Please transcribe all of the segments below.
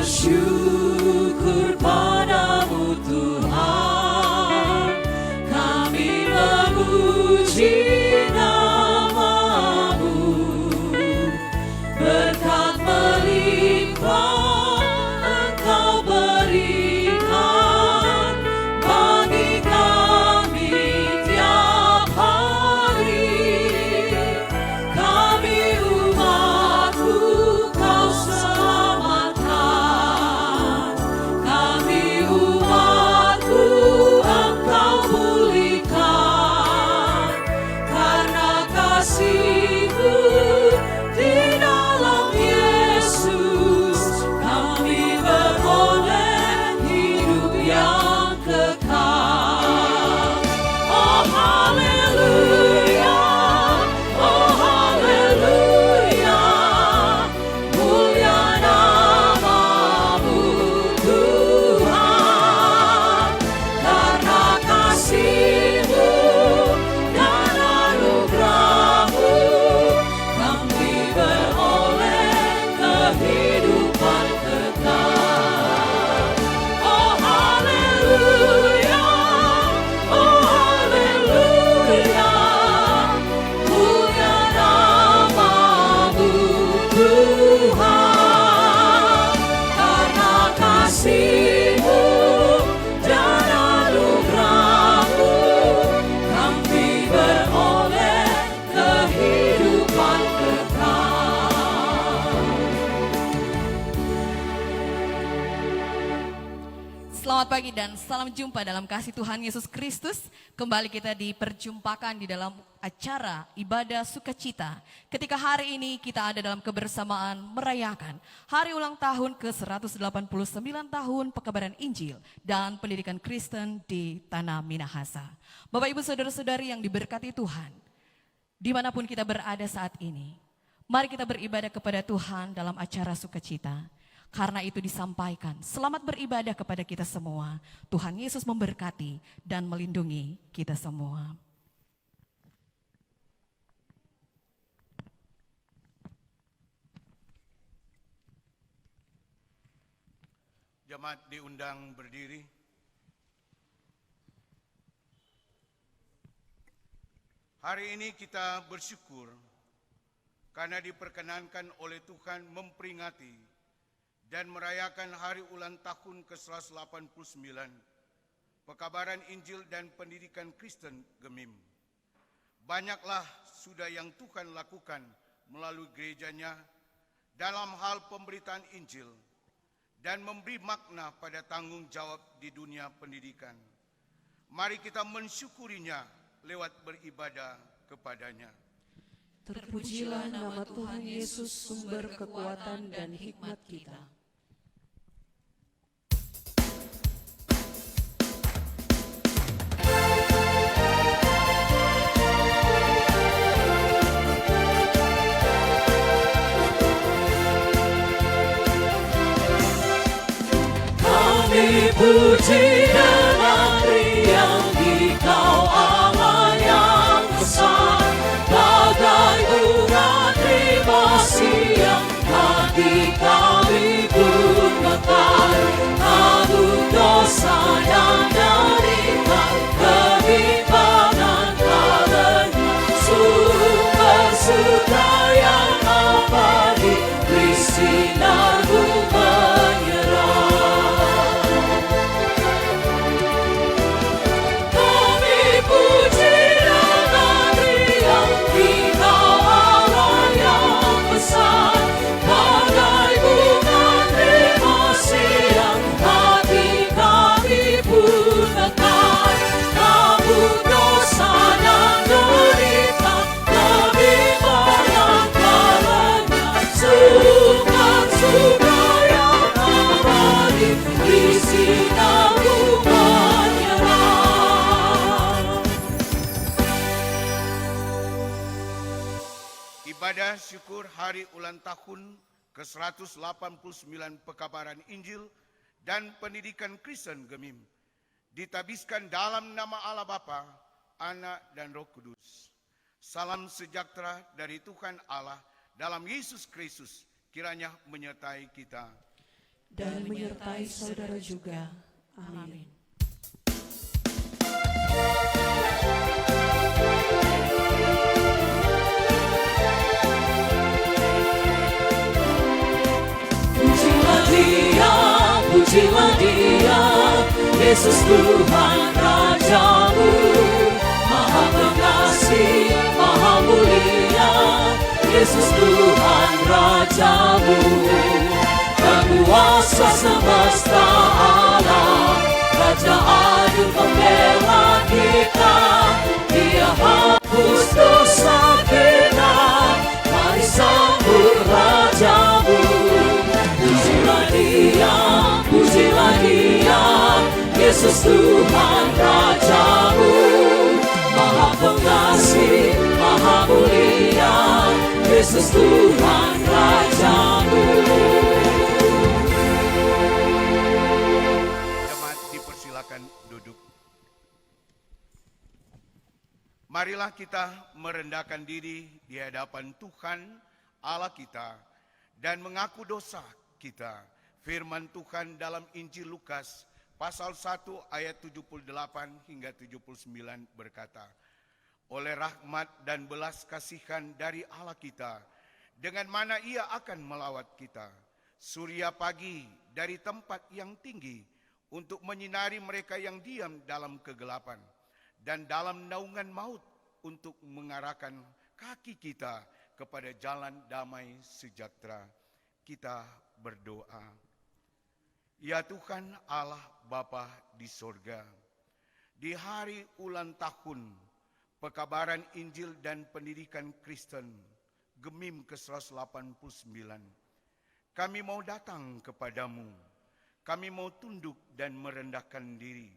bersyukur padamu Tuhan, kami memuji namamu, berkat melimpah Engkau berikan bagi kami tiap hari. Kami umatmu Kau selamatkan, kami umatmu Engkau pulihkan, karena kasih-Mu di dalam Yesus kami beroleh hidup yang kekal. Oh haleluya, oh haleluya, mulia namamu Tuhan, karena kasih-Mu dan anugerah-Mu kami beroleh kehidupan kekal. Oh haleluya, oh haleluya, mulia namamu Tuhan, karena kasih-Mu dan anugerah-Mu kami beroleh kehidupan kekal. Selamat pagi dan salam jumpa dalam kasih Tuhan Yesus Kristus. Kembali kita diperjumpakan di dalam acara ibadah sukacita. Ketika hari ini kita ada dalam kebersamaan merayakan hari ulang tahun ke-189 tahun pekabaran Injil dan pendidikan Kristen di Tanah Minahasa. Bapak Ibu Saudara-saudari yang diberkati Tuhan, dimanapun kita berada saat ini, mari kita beribadah kepada Tuhan dalam acara sukacita. Karena itu disampaikan, selamat beribadah kepada kita semua. Tuhan Yesus memberkati dan melindungi kita semua. Jemaat diundang berdiri. Hari ini kita bersyukur karena diperkenankan oleh Tuhan memperingati dan merayakan hari ulang tahun ke-189 Pekabaran Injil dan Pendidikan Kristen Gemim. Banyaklah sudah yang Tuhan lakukan melalui gerejanya dalam hal pemberitaan Injil dan memberi makna pada tanggung jawab di dunia pendidikan. Mari kita mensyukurinya lewat beribadah kepadanya. Terpujilah nama Tuhan Yesus, sumber kekuatan dan hikmat kita. Kami puji dengan riang Dikau Allah yang besar, bagai bunga terima kasih yang hati kami pun mekar. Kabut dosa dan derita, kebimbangan kalanya, sumber suka yang abadi, beri sinarmu menyerah. Kami puji dengan riang Dikau Allah yang besar, bagai bunga terima kasih yang hati kami pun mekar. Kabut dosa dan derita, kebimbangan kalanya, suka yang abadi, beri sinarmu menyerah. Ibadah syukur hari ulang tahun ke-189 Pekabaran Injil dan Pendidikan Kristen Gemim ditabiskan dalam nama Allah Bapa, Anak dan Roh Kudus. Salam sejahtera dari Tuhan Allah dalam Yesus Kristus kiranya menyertai kita. dan menyertai saudara juga. Amin. Pujilah Dia, Yesus Tuhan Rajamu, Maha Pengasih, Maha Mulia, Yesus Tuhan Rajamu. Penguasa semesta alam, Raja adil pembela kita, Dia hapus dosa kita, mari sambut Rajamu. Pujilah Dia, Yesus Tuhan Rajamu, Maha Pengasih, Maha Mulia, Yesus Tuhan Rajamu. Jemaat dipersilakan duduk. Marilah kita merendahkan diri di hadapan Tuhan Allah kita dan mengaku dosa kita. Firman Tuhan dalam Injil Lukas pasal 1 ayat 78 hingga 79 berkata, oleh rahmat dan belas kasihan dari Allah kita, dengan mana Ia akan melawat kita, surya pagi dari tempat yang tinggi, untuk menyinari mereka yang diam dalam kegelapan, dan dalam naungan maut, untuk mengarahkan kaki kita kepada jalan damai sejahtera. Kita berdoa. Ya Tuhan Allah Bapa di sorga, di hari ulang tahun pekabaran Injil dan pendidikan Kristen Gemim ke-189, kami mau datang kepadamu, kami mau tunduk dan merendahkan diri,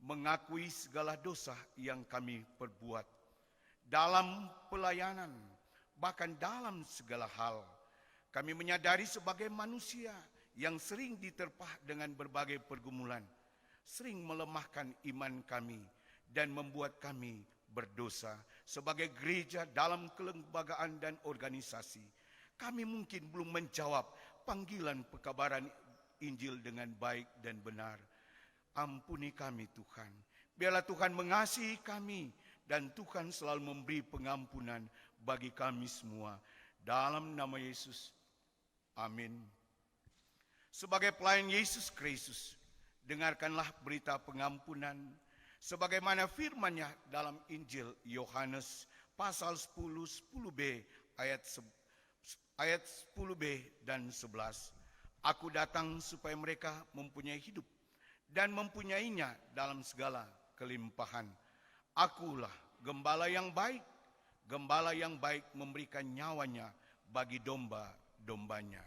mengakui segala dosa yang kami perbuat, dalam pelayanan, bahkan dalam segala hal. Kami menyadari sebagai manusia yang sering diterpah dengan berbagai pergumulan, sering melemahkan iman kami dan membuat kami berdosa. Sebagai gereja dalam kelembagaan dan organisasi, kami mungkin belum menjawab panggilan pekabaran Injil dengan baik dan benar. Ampuni kami Tuhan. Biarlah Tuhan mengasihi kami dan Tuhan selalu memberi pengampunan bagi kami semua. Dalam nama Yesus, amin. Sebagai pelayan Yesus Kristus, dengarkanlah berita pengampunan sebagaimana firman-Nya dalam Injil Yohanes pasal 10:10b ayat 10b dan 11. Aku datang supaya mereka mempunyai hidup dan mempunyainya dalam segala kelimpahan. Akulah gembala yang baik. Gembala yang baik memberikan nyawanya bagi domba-dombanya.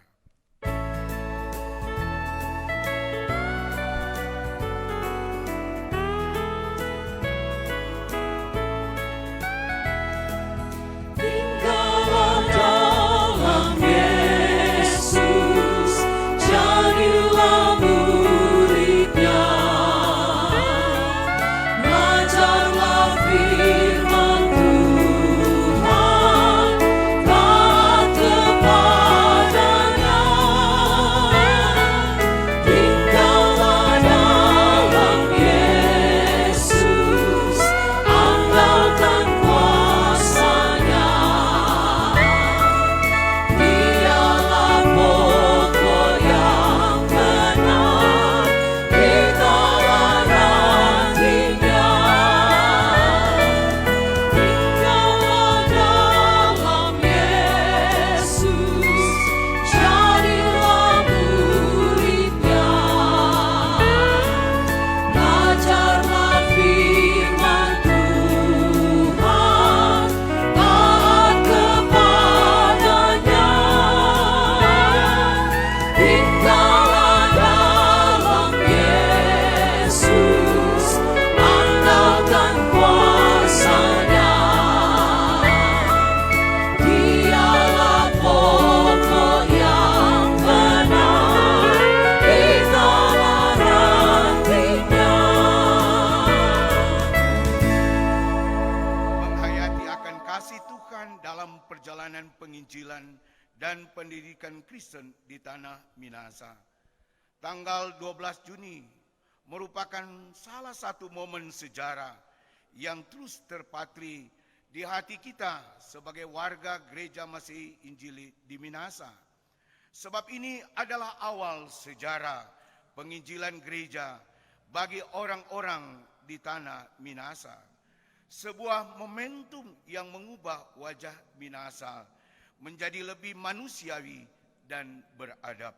Penginjilan dan pendidikan Kristen di tanah Minahasa. Tanggal 12 Juni merupakan salah satu momen sejarah yang terus terpatri di hati kita sebagai warga Gereja Masehi Injili di Minahasa. Sebab ini adalah awal sejarah penginjilan gereja bagi orang-orang di tanah Minahasa. Sebuah momentum yang mengubah wajah Minahasa menjadi lebih manusiawi dan beradab.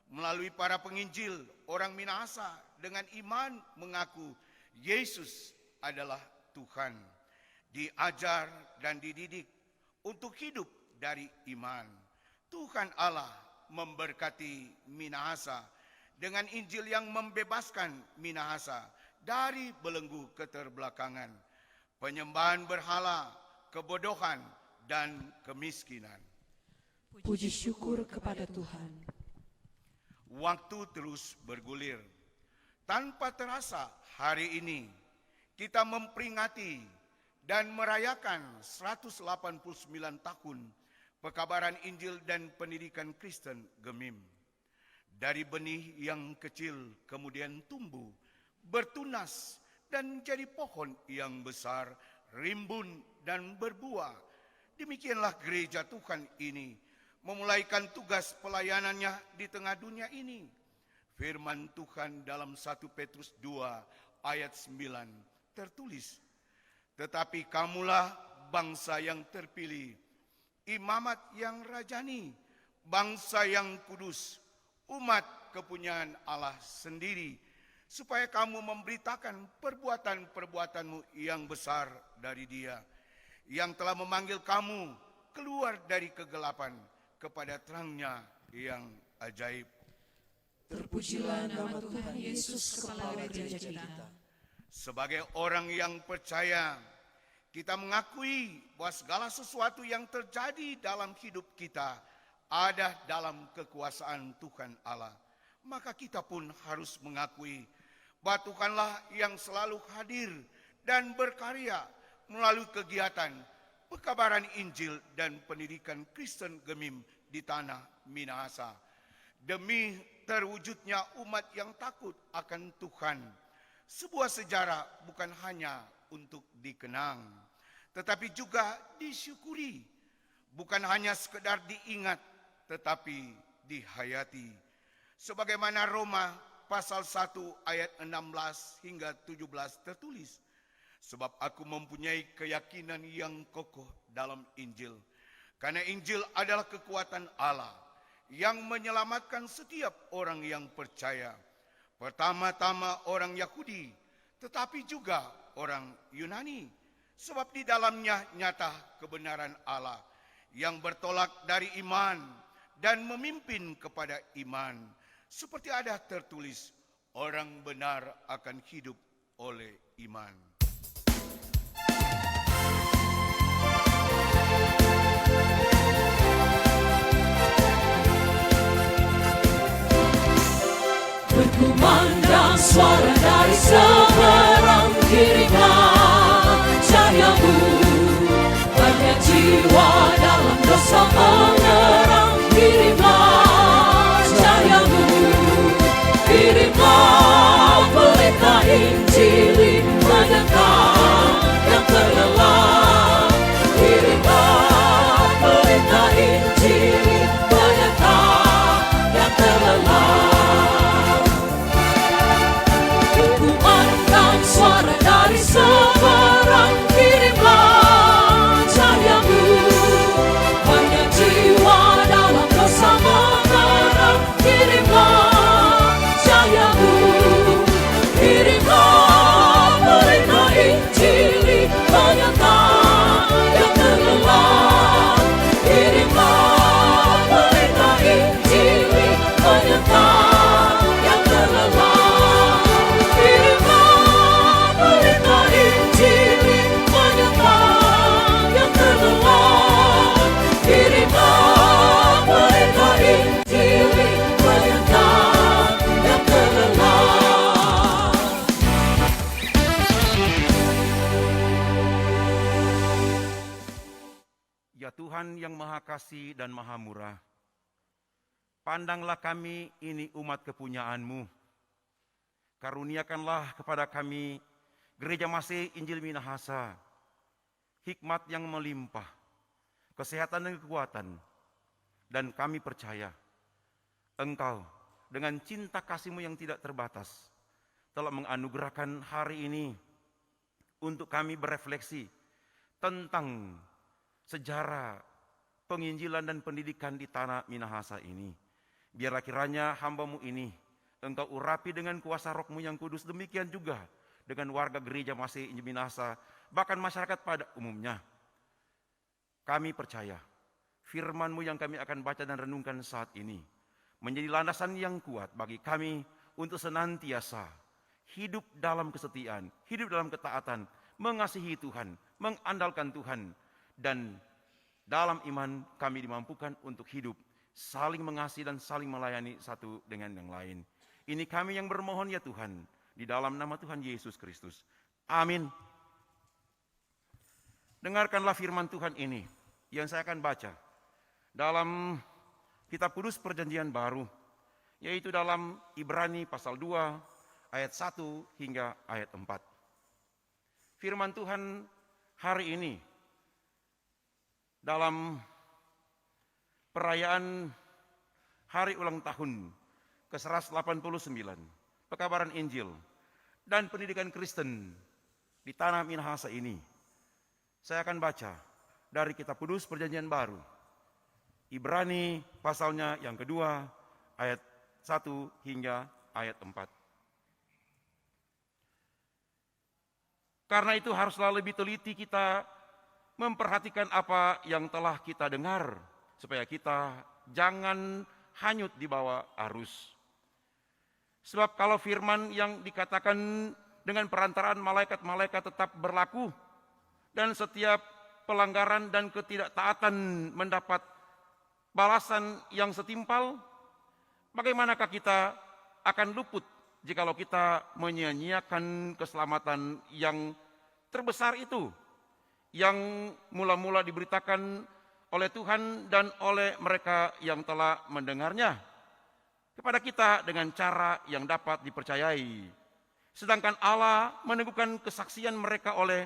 Melalui para penginjil, orang Minahasa dengan iman mengaku Yesus adalah Tuhan. Diajar dan dididik untuk hidup dari iman. Tuhan Allah memberkati Minahasa dengan Injil yang membebaskan Minahasa dari belenggu keterbelakangan, penyembahan berhala, kebodohan, dan kemiskinan. Puji syukur kepada Tuhan. Waktu terus bergulir. Tanpa terasa hari ini kita memperingati dan merayakan 189 tahun pekabaran Injil dan pendidikan Kristen Gemim. Dari benih yang kecil kemudian tumbuh, bertunas dan menjadi pohon yang besar, rimbun dan berbuah. Demikianlah gereja Tuhan ini memulaikan tugas pelayanannya di tengah dunia ini. Firman Tuhan dalam 1 Petrus 2 ayat 9 tertulis, tetapi kamulah bangsa yang terpilih, imamat yang rajani, bangsa yang kudus, umat kepunyaan Allah sendiri, supaya kamu memberitakan perbuatan-perbuatanmu yang besar dari Dia, yang telah memanggil kamu keluar dari kegelapan kepada terangnya yang ajaib. Terpujilah nama Tuhan Yesus, Kepala Gereja kita. Sebagai orang yang percaya, kita mengakui bahwa segala sesuatu yang terjadi dalam hidup kita ada dalam kekuasaan Tuhan Allah. Maka kita pun harus mengakui bahwa Tuhanlah yang selalu hadir dan berkarya melalui kegiatan pekabaran Injil dan pendidikan Kristen Gemim di tanah Minahasa. Demi terwujudnya umat yang takut akan Tuhan. Sebuah sejarah bukan hanya untuk dikenang, tetapi juga disyukuri. Bukan hanya sekedar diingat, tetapi dihayati. Sebagaimana Roma pasal 1 ayat 16 hingga 17 tertulis, sebab aku mempunyai keyakinan yang kokoh dalam Injil. Karena Injil adalah kekuatan Allah yang menyelamatkan setiap orang yang percaya. Pertama-tama orang Yahudi, tetapi juga orang Yunani. Sebab di dalamnya nyata kebenaran Allah yang bertolak dari iman dan memimpin kepada iman. Seperti ada tertulis, orang benar akan hidup oleh iman. Berkumandang suara dari seberang kirinya, cahayamu banyak jiwa dalam dosa mengerang. Kirimlah cahayamu, kirimlah berita Injil menyertai yang terlelap. Kirimlah berita Injil menyertai yang terlelap. Suara dari seberang kirimlah cahayamu, banyak jiwa dalam dosa mengerang. Kirimlah cahayamu, kirimlah berita Injil menyertai yang terlelap. Kirimlah berita Injil menyertai yang terlelap. Ya Tuhan yang Maha Kasih dan Maha Murah, Pandanglah kami ini umat kepunyaan-Mu. Karuniakanlah kepada kami Gereja Masih Injil Minahasa, hikmat yang melimpah, kesehatan dan kekuatan. Dan kami percaya Engkau dengan cinta kasih-Mu yang tidak terbatas telah menganugerahkan hari ini untuk kami berefleksi tentang sejarah penginjilan dan pendidikan di tanah Minahasa ini. Biarlah kiranya hamba-Mu ini Engkau urapi dengan kuasa Roh-Mu yang kudus, demikian juga dengan warga Gereja Masih Injil Minahasa, bahkan masyarakat pada umumnya. Kami percaya firman-Mu yang kami akan baca dan renungkan saat ini menjadi landasan yang kuat bagi kami untuk senantiasa hidup dalam kesetiaan, hidup dalam ketaatan, mengasihi Tuhan, mengandalkan Tuhan, dan dalam iman kami dimampukan untuk hidup saling mengasihi dan saling melayani satu dengan yang lain. Ini kami yang bermohon ya Tuhan, di dalam nama Tuhan Yesus Kristus. Amin. Dengarkanlah firman Tuhan ini yang saya akan baca dalam Kitab Kudus Perjanjian Baru, yaitu dalam Ibrani pasal 2 ayat 1 hingga ayat 4. Firman Tuhan hari ini dalam perayaan hari ulang tahun ke-189 pekabaran Injil dan pendidikan Kristen di tanah Minahasa ini, saya akan baca dari Kitab Kudus Perjanjian Baru, Ibrani pasalnya yang kedua ayat 1 hingga ayat 4. Karena itu haruslah lebih teliti kita memperhatikan apa yang telah kita dengar, supaya kita jangan hanyut di bawah arus. Sebab kalau firman yang dikatakan dengan perantaraan malaikat-malaikat tetap berlaku, dan setiap pelanggaran dan ketidaktaatan mendapat balasan yang setimpal, bagaimanakah kita akan luput jikalau kita menyia-nyiakan keselamatan yang terbesar itu, yang mula-mula diberitakan oleh Tuhan dan oleh mereka yang telah mendengarnya kepada kita dengan cara yang dapat dipercayai. Sedangkan Allah meneguhkan kesaksian mereka oleh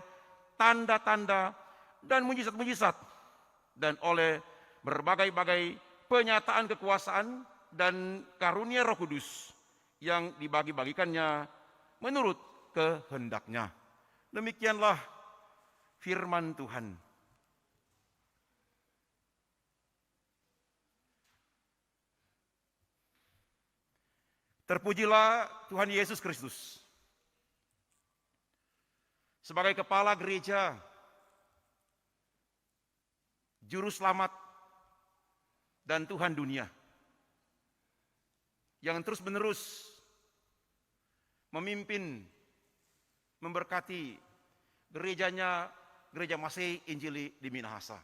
tanda-tanda dan mujizat-mujizat dan oleh berbagai-bagai penyataan kekuasaan dan karunia Roh Kudus yang dibagi-bagikannya menurut kehendaknya. Demikianlah firman Tuhan. Terpujilah Tuhan Yesus Kristus sebagai kepala gereja, juru selamat dan Tuhan dunia, yang terus-menerus memimpin, memberkati gerejanya, Gereja Masih Injili di Minahasa.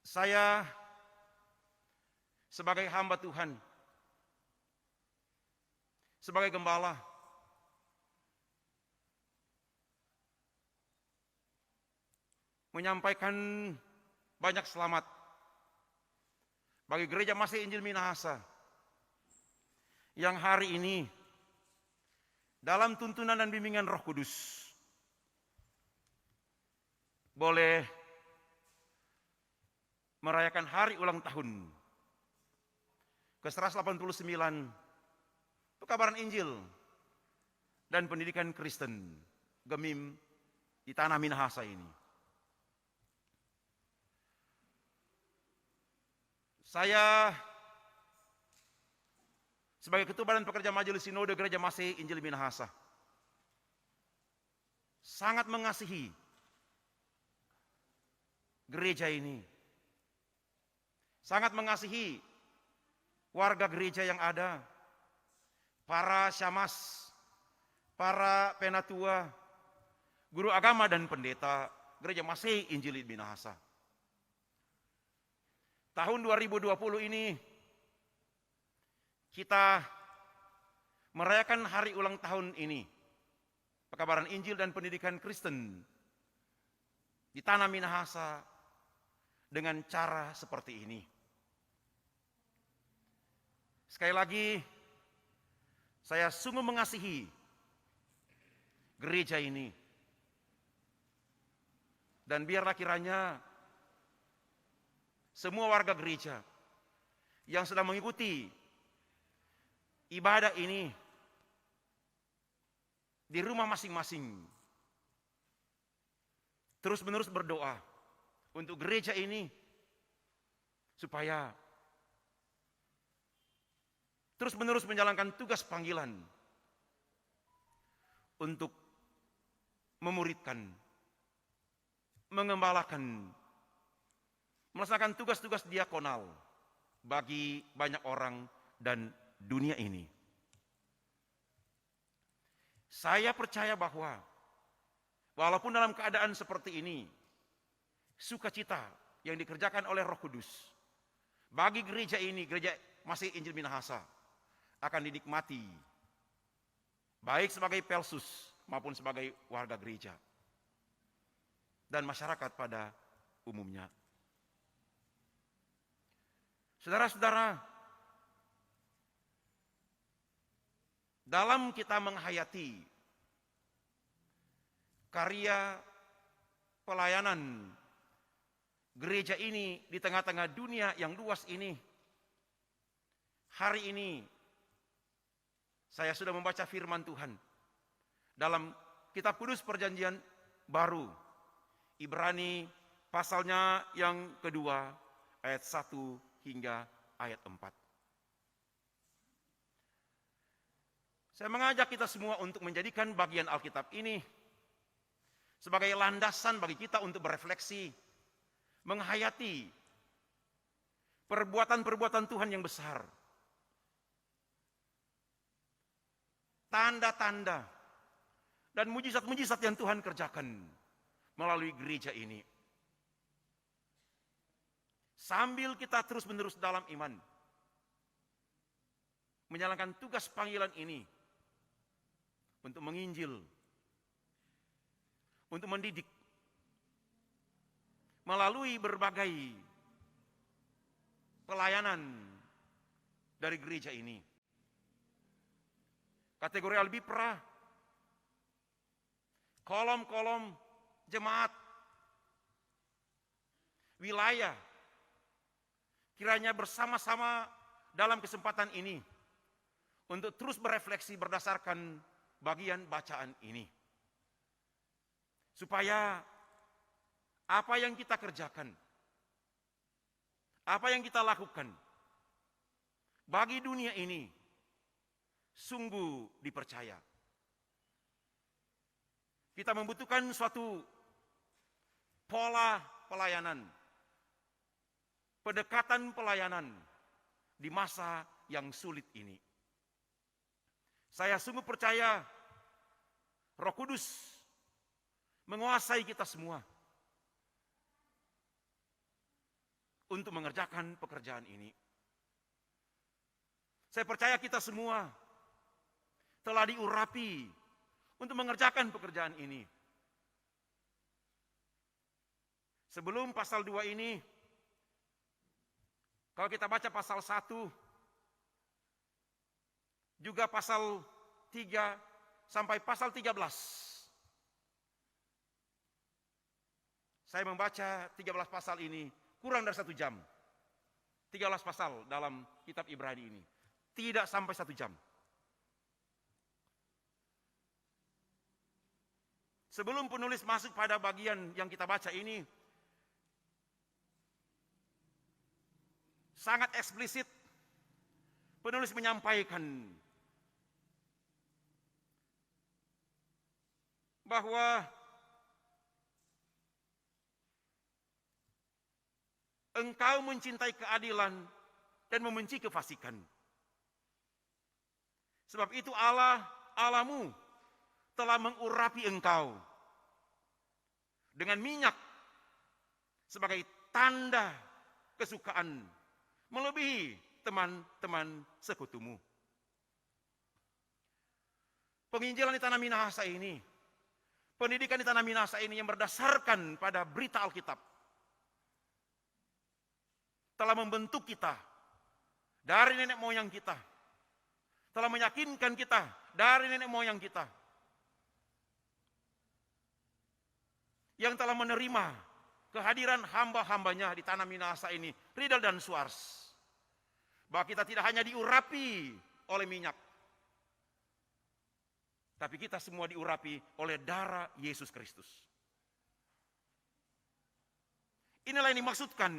Saya sebagai hamba Tuhan, sebagai gembala, menyampaikan banyak selamat bagi Gereja Masih Injil Minahasa yang hari ini dalam tuntunan dan bimbingan Roh Kudus boleh merayakan hari ulang tahun ke-189 pekabaran Injil dan pendidikan Kristen Gemim di tanah Minahasa ini. Saya sebagai Ketua Badan Pekerja Majelis Sinode Gereja Masih Injil Minahasa sangat mengasihi gereja ini, sangat mengasihi warga gereja yang ada, para syamas, para penatua, guru agama dan pendeta Gereja Masih Injil Minahasa. Tahun 2020 ini kita merayakan hari ulang tahun ini, pekabaran Injil dan pendidikan Kristen di tanah Minahasa dengan cara seperti ini. Sekali lagi, saya sungguh mengasihi gereja ini. Dan biarlah kiranya semua warga gereja yang sedang mengikuti ibadah ini di rumah masing-masing terus-menerus berdoa untuk gereja ini supaya terus-menerus menjalankan tugas panggilan untuk memuridkan, mengembalakan, melaksanakan tugas-tugas diakonal bagi banyak orang dan dunia ini. Saya percaya bahwa walaupun dalam keadaan seperti ini, sukacita yang dikerjakan oleh Roh Kudus bagi gereja ini, gereja Masih Injil Minahasa, akan dinikmati baik sebagai pelsus maupun sebagai warga gereja dan masyarakat pada umumnya. Saudara-saudara, dalam kita menghayati karya pelayanan gereja ini di tengah-tengah dunia yang luas ini, hari ini saya sudah membaca firman Tuhan dalam Kitab Kudus Perjanjian Baru, Ibrani pasalnya yang kedua, ayat 1 hingga ayat 4. Saya mengajak kita semua untuk menjadikan bagian Alkitab ini sebagai landasan bagi kita untuk berefleksi, menghayati perbuatan-perbuatan Tuhan yang besar, tanda-tanda dan mujizat-mujizat yang Tuhan kerjakan melalui gereja ini. Sambil kita terus-menerus dalam iman menjalankan tugas panggilan ini untuk menginjil, untuk mendidik melalui berbagai pelayanan dari gereja ini. Kategori albipra, kolom-kolom jemaat, wilayah, kiranya bersama-sama dalam kesempatan ini untuk terus berefleksi berdasarkan bagian bacaan ini. Supaya apa yang kita kerjakan, apa yang kita lakukan bagi dunia ini sungguh dipercaya. Kita membutuhkan suatu pola pelayanan, pendekatan pelayanan di masa yang sulit ini. Saya sungguh percaya Roh Kudus menguasai kita semua untuk mengerjakan pekerjaan ini. Saya percaya kita semua telah diurapi untuk mengerjakan pekerjaan ini. Sebelum pasal 2 ini, kalau kita baca pasal 1, juga pasal 3 sampai pasal 13. Saya membaca 13 pasal ini kurang dari 1 jam. 13 pasal dalam kitab Ibrani ini. Tidak sampai 1 jam. Sebelum penulis masuk pada bagian yang kita baca ini, sangat eksplisit penulis menyampaikan bahwa engkau mencintai keadilan dan membenci kefasikan. Sebab itu Allahmu telah mengurapi engkau dengan minyak sebagai tanda kesukaan melebihi teman-teman sekutumu. Penginjilan di tanah Minahasa ini, pendidikan di tanah Minahasa ini yang berdasarkan pada berita Alkitab, telah membentuk kita dari nenek moyang kita, telah meyakinkan kita dari nenek moyang kita, yang telah menerima kehadiran hamba-hambanya di tanah Minahasa ini, Riedel dan Suars, bahwa kita tidak hanya diurapi oleh minyak, tapi kita semua diurapi oleh darah Yesus Kristus. Inilah yang dimaksudkan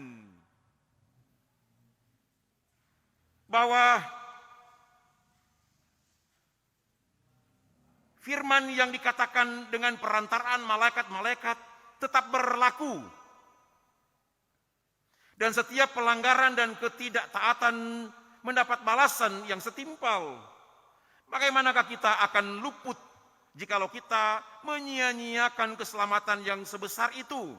bahwa firman yang dikatakan dengan perantaraan malaikat-malaikat tetap berlaku. Dan setiap pelanggaran dan ketidaktaatan mendapat balasan yang setimpal. Bagaimanakah kita akan luput jikalau kita menyia-nyiakan keselamatan yang sebesar itu,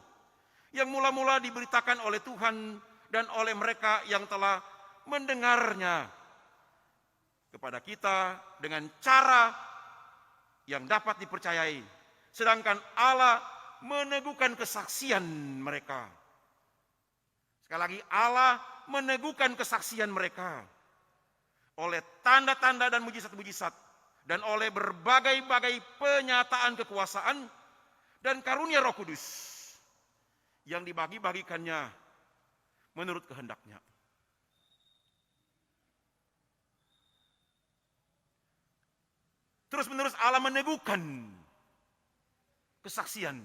yang mula-mula diberitakan oleh Tuhan dan oleh mereka yang telah mendengarnya kepada kita dengan cara yang dapat dipercayai, sedangkan Allah meneguhkan kesaksian mereka. Sekali lagi, Allah meneguhkan kesaksian mereka oleh tanda-tanda dan mujizat-mujizat, dan oleh berbagai-bagai penyataan kekuasaan dan karunia Roh Kudus yang dibagi-bagikannya menurut kehendaknya. Terus-menerus Allah meneguhkan kesaksian.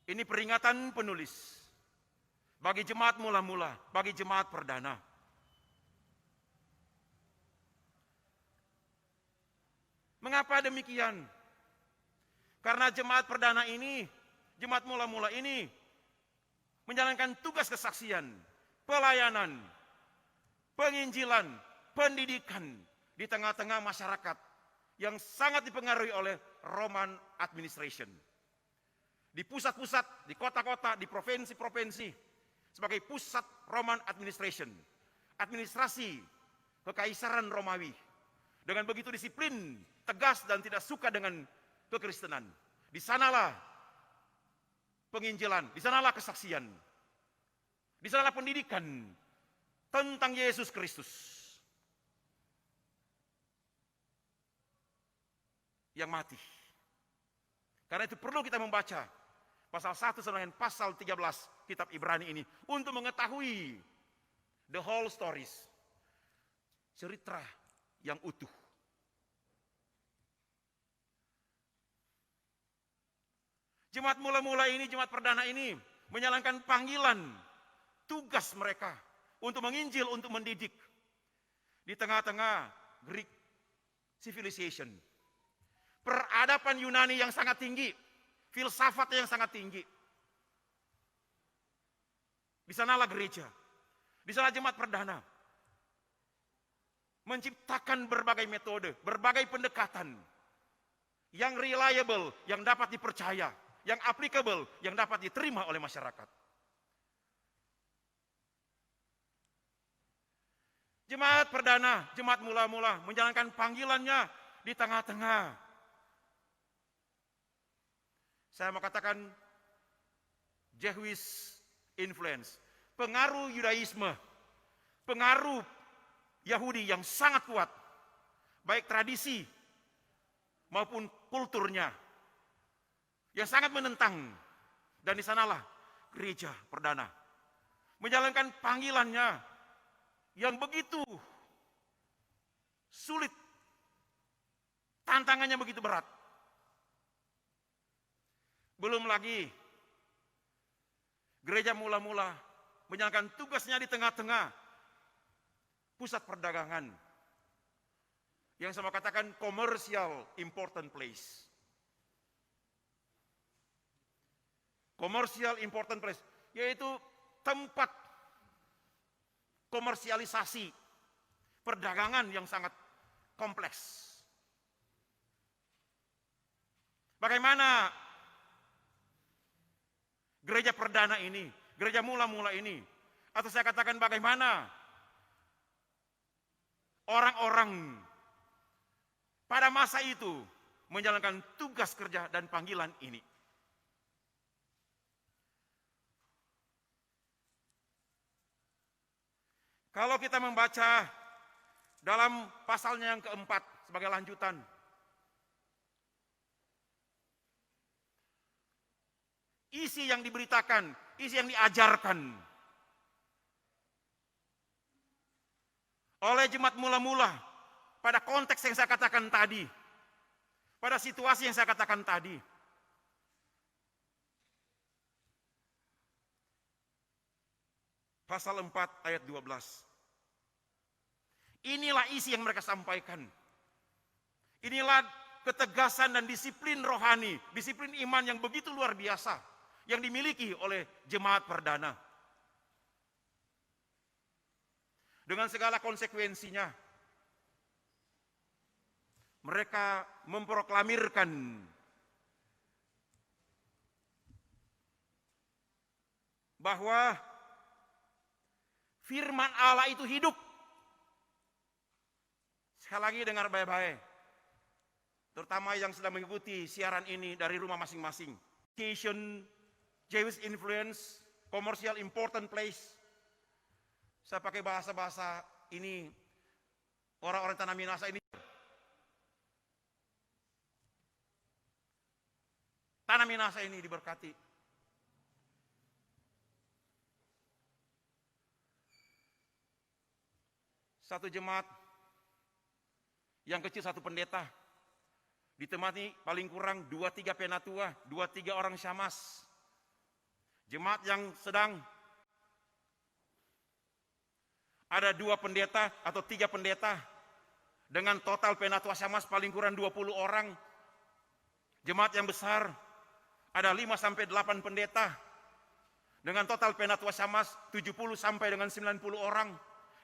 Ini peringatan penulis bagi jemaat mula-mula, bagi jemaat perdana. Mengapa demikian? Karena jemaat perdana ini, jemaat mula-mula ini menjalankan tugas kesaksian, pelayanan, penginjilan, pendidikan di tengah-tengah masyarakat yang sangat dipengaruhi oleh Roman administration. Di pusat-pusat, di kota-kota, di provinsi-provinsi, sebagai pusat Roman administration, administrasi kekaisaran Romawi, dengan begitu disiplin, tegas dan tidak suka dengan kekristenan. Di sanalah penginjilan, di sanalah kesaksian, di sanalah pendidikan tentang Yesus Kristus yang mati. Karena itu perlu kita membaca pasal 1 sampai dengan pasal 13 kitab Ibrani ini untuk mengetahui the whole stories, cerita yang utuh. Jemaat mula-mula ini, jemaat perdana ini menjalankan panggilan tugas mereka untuk menginjil, untuk mendidik di tengah-tengah Greek civilization. Peradaban Yunani yang sangat tinggi, filsafat yang sangat tinggi. Di sanalah gereja, di sana jemaat perdana menciptakan berbagai metode, berbagai pendekatan yang reliable, yang dapat dipercaya, yang applicable, yang dapat diterima oleh masyarakat. Jemaat perdana, jemaat mula-mula menjalankan panggilannya di tengah-tengah. Saya mau katakan Jewish influence, pengaruh Yudaisme, pengaruh Yahudi yang sangat kuat, baik tradisi maupun kulturnya, yang sangat menentang. Dan di sanalah gereja perdana menjalankan panggilannya yang begitu sulit, tantangannya begitu berat. Belum lagi gereja mula-mula menjalankan tugasnya di tengah-tengah pusat perdagangan yang saya katakan commercial important place. Commercial important place, yaitu tempat komersialisasi perdagangan yang sangat kompleks. Bagaimana gereja perdana ini, gereja mula-mula ini, atau saya katakan bagaimana orang-orang pada masa itu menjalankan tugas kerja dan panggilan ini. Kalau kita membaca dalam pasalnya yang keempat sebagai lanjutan, isi yang diberitakan, isi yang diajarkan oleh jemaat mula-mula pada konteks yang saya katakan tadi, pada situasi yang saya katakan tadi. Pasal 4 ayat 12. Inilah isi yang mereka sampaikan. Inilah ketegasan dan disiplin rohani, disiplin iman yang begitu luar biasa yang dimiliki oleh jemaat perdana. Dengan segala konsekuensinya, mereka memproklamirkan bahwa firman Allah itu hidup. Sekali lagi dengar baik-baik, terutama yang sedang mengikuti siaran ini dari rumah masing-masing. Education, Jewish influence, commercial important place. Saya pakai bahasa-bahasa ini, orang-orang tanah Minahasa ini. Tanah Minahasa ini diberkati. Satu jemaat, yang kecil satu pendeta, ditemani paling kurang 2-3 penatua, 2-3 orang syamas. Jemaat yang sedang ada 2 pendeta atau 3 pendeta dengan total penatua syamas paling kurang 20 orang. Jemaat yang besar ada 5-8 pendeta dengan total penatua syamas 70 sampai dengan 90 orang.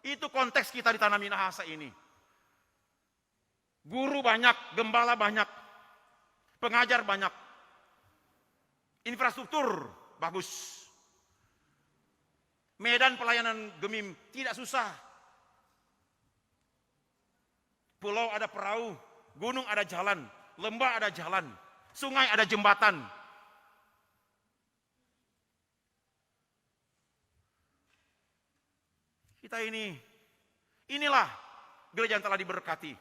Itu konteks kita di tanah Minahasa ini. Guru banyak, gembala banyak, pengajar banyak, infrastruktur bagus. Medan pelayanan Gemim tidak susah. Pulau ada perahu, gunung ada jalan, lembah ada jalan, sungai ada jembatan. Kita inilah gereja yang telah diberkati.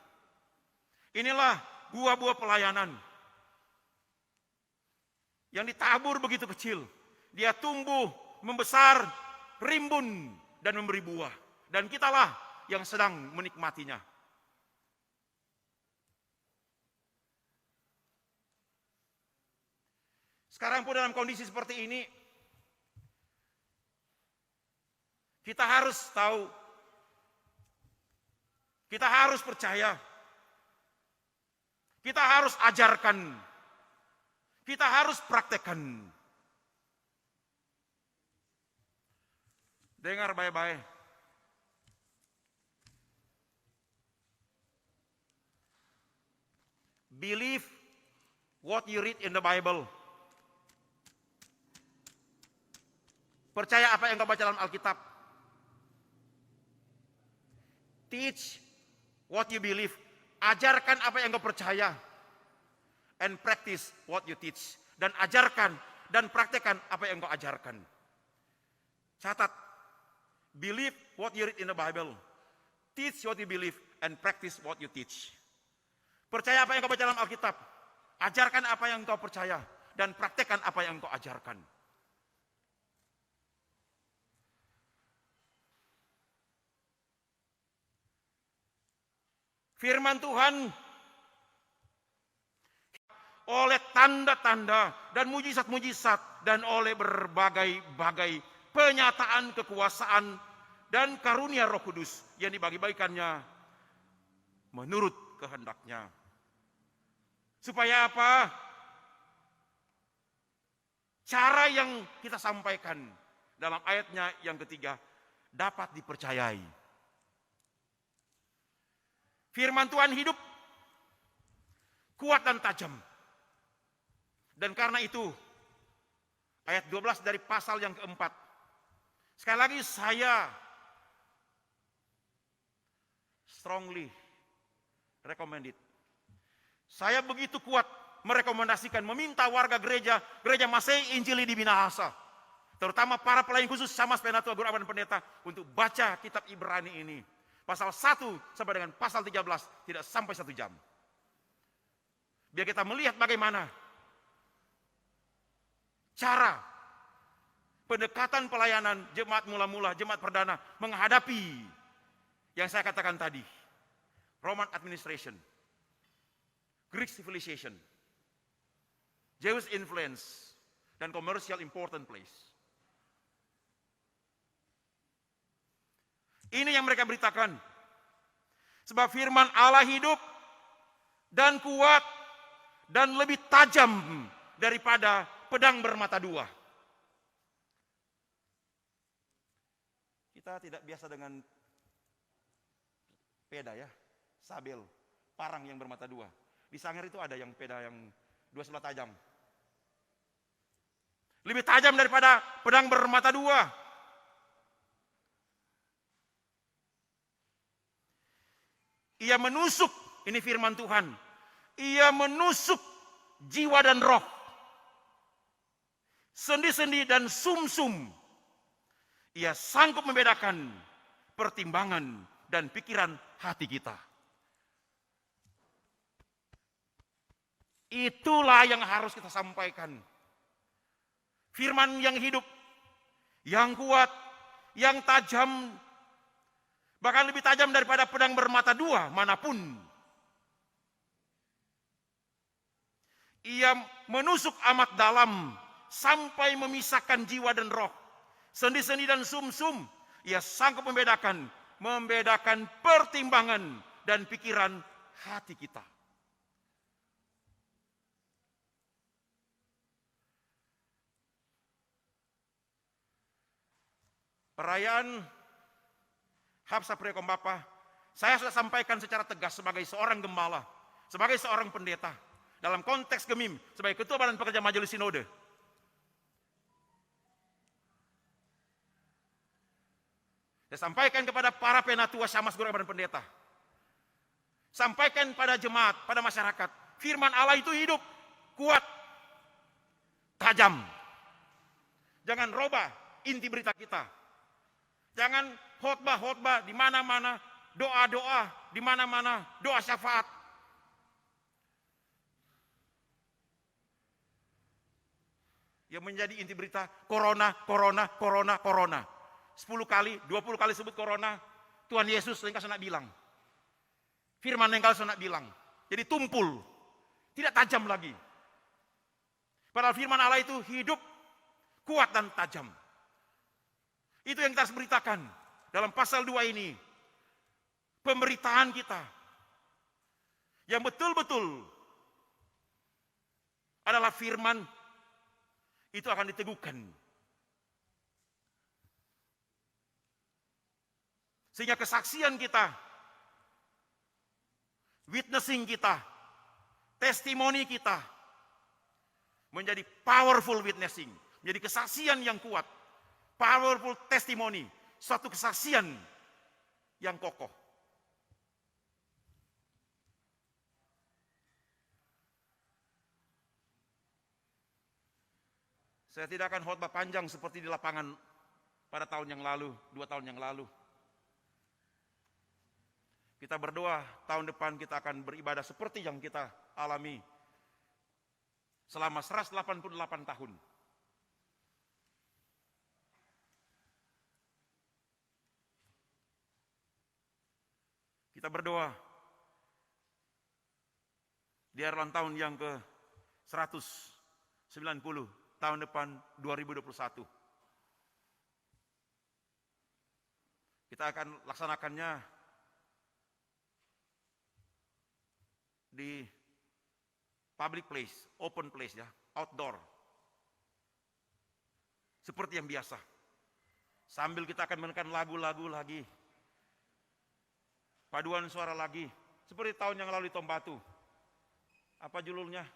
Inilah buah-buah pelayanan yang ditabur begitu kecil. Dia tumbuh, membesar, rimbun, dan memberi buah. Dan kitalah yang sedang menikmatinya. Sekarang pun dalam kondisi seperti ini, kita harus tahu, kita harus percaya, kita harus ajarkan, kita harus praktekkan. Dengar baik-baik. Believe what you read in the Bible. Percaya apa yang kau baca dalam Alkitab. Teach what you believe. Ajarkan apa yang kau percaya. And practice what you teach. Dan ajarkan dan praktekkan apa yang kau ajarkan. Catat. Believe what you read in the Bible. Teach what you believe and practice what you teach. Percaya apa yang kau baca dalam Alkitab. Ajarkan apa yang kau percaya dan praktekkan apa yang kau ajarkan. Firman Tuhan oleh tanda-tanda dan mujizat-mujizat dan oleh berbagai-bagai penyataan kekuasaan dan karunia Roh Kudus yang dibagi-bagikannya menurut kehendaknya. Supaya apa? Cara yang kita sampaikan dalam ayatnya yang ketiga dapat dipercayai. Firman Tuhan hidup, kuat dan tajam. Dan karena itu, ayat 12 dari pasal yang keempat. Sekali lagi saya strongly recommend it. Saya begitu kuat merekomendasikan, meminta warga gereja Masehi Injili di Minahasa. terutama para pelayan khusus sama penatua, guru abad dan pendeta, untuk baca kitab Ibrani ini. Pasal 1 sampai dengan pasal 13 tidak sampai 1 jam. Biar kita melihat bagaimana cara pendekatan pelayanan jemaat mula-mula, jemaat perdana menghadapi yang saya katakan tadi. Roman administration, Greek civilization, Jewish influence, dan commercial important place. Ini yang mereka beritakan. Sebab firman Allah hidup dan kuat dan lebih tajam daripada pedang bermata dua. Kita tidak biasa dengan peda ya, sabel, parang yang bermata dua. Di Sangir itu ada yang peda yang dua sebelah tajam. Lebih tajam daripada pedang bermata dua. Ia menusuk, ini firman Tuhan, ia menusuk jiwa dan roh, sendi-sendi dan sum-sum. Ia sanggup membedakan pertimbangan dan pikiran hati kita. Itulah yang harus kita sampaikan. Firman yang hidup, yang kuat, yang tajam, bahkan lebih tajam daripada pedang bermata dua manapun. Ia menusuk amat dalam sampai memisahkan jiwa dan roh, sendi-sendi dan sum-sum. Ia sanggup membedakan pertimbangan dan pikiran hati kita. Perayaan Habsa Prekom Bapa, saya sudah sampaikan secara tegas sebagai seorang gembala, sebagai seorang pendeta, dalam konteks Gemim, sebagai Ketua Badan Pekerja Majelis Sinode. Saya sampaikan kepada para penatua Syamas Guru Badan Pendeta. Sampaikan pada jemaat, pada masyarakat, firman Allah itu hidup, kuat, tajam. Jangan robah inti berita kita. Jangan khotbah-khotbah di mana-mana, doa-doa di mana-mana, doa syafaat. Yang menjadi inti berita corona, corona, corona, corona. 10 kali, 20 kali sebut corona, Tuhan Yesus yang nak bilang. Firman yang nak bilang. Jadi tumpul, tidak tajam lagi. Padahal firman Allah itu hidup, kuat dan tajam. Itu yang kita harus beritakan dalam pasal 2 ini. Pemberitaan kita yang betul-betul adalah firman itu akan diteguhkan. Sehingga kesaksian kita, witnessing kita, testimoni kita menjadi powerful witnessing, menjadi kesaksian yang kuat. Powerful testimony, suatu kesaksian yang kokoh. Saya tidak akan khotbah panjang seperti di lapangan pada tahun yang lalu, 2 tahun yang lalu. Kita berdoa tahun depan kita akan beribadah seperti yang kita alami selama 188 tahun. Kita berdoa di ulang tahun yang ke-190, tahun depan 2021. Kita akan laksanakannya di public place, open place ya, outdoor. Seperti yang biasa. Sambil kita akan mendengarkan lagu-lagu lagi. Paduan suara lagi, seperti tahun yang lalu di Tombatu. Apa judulnya?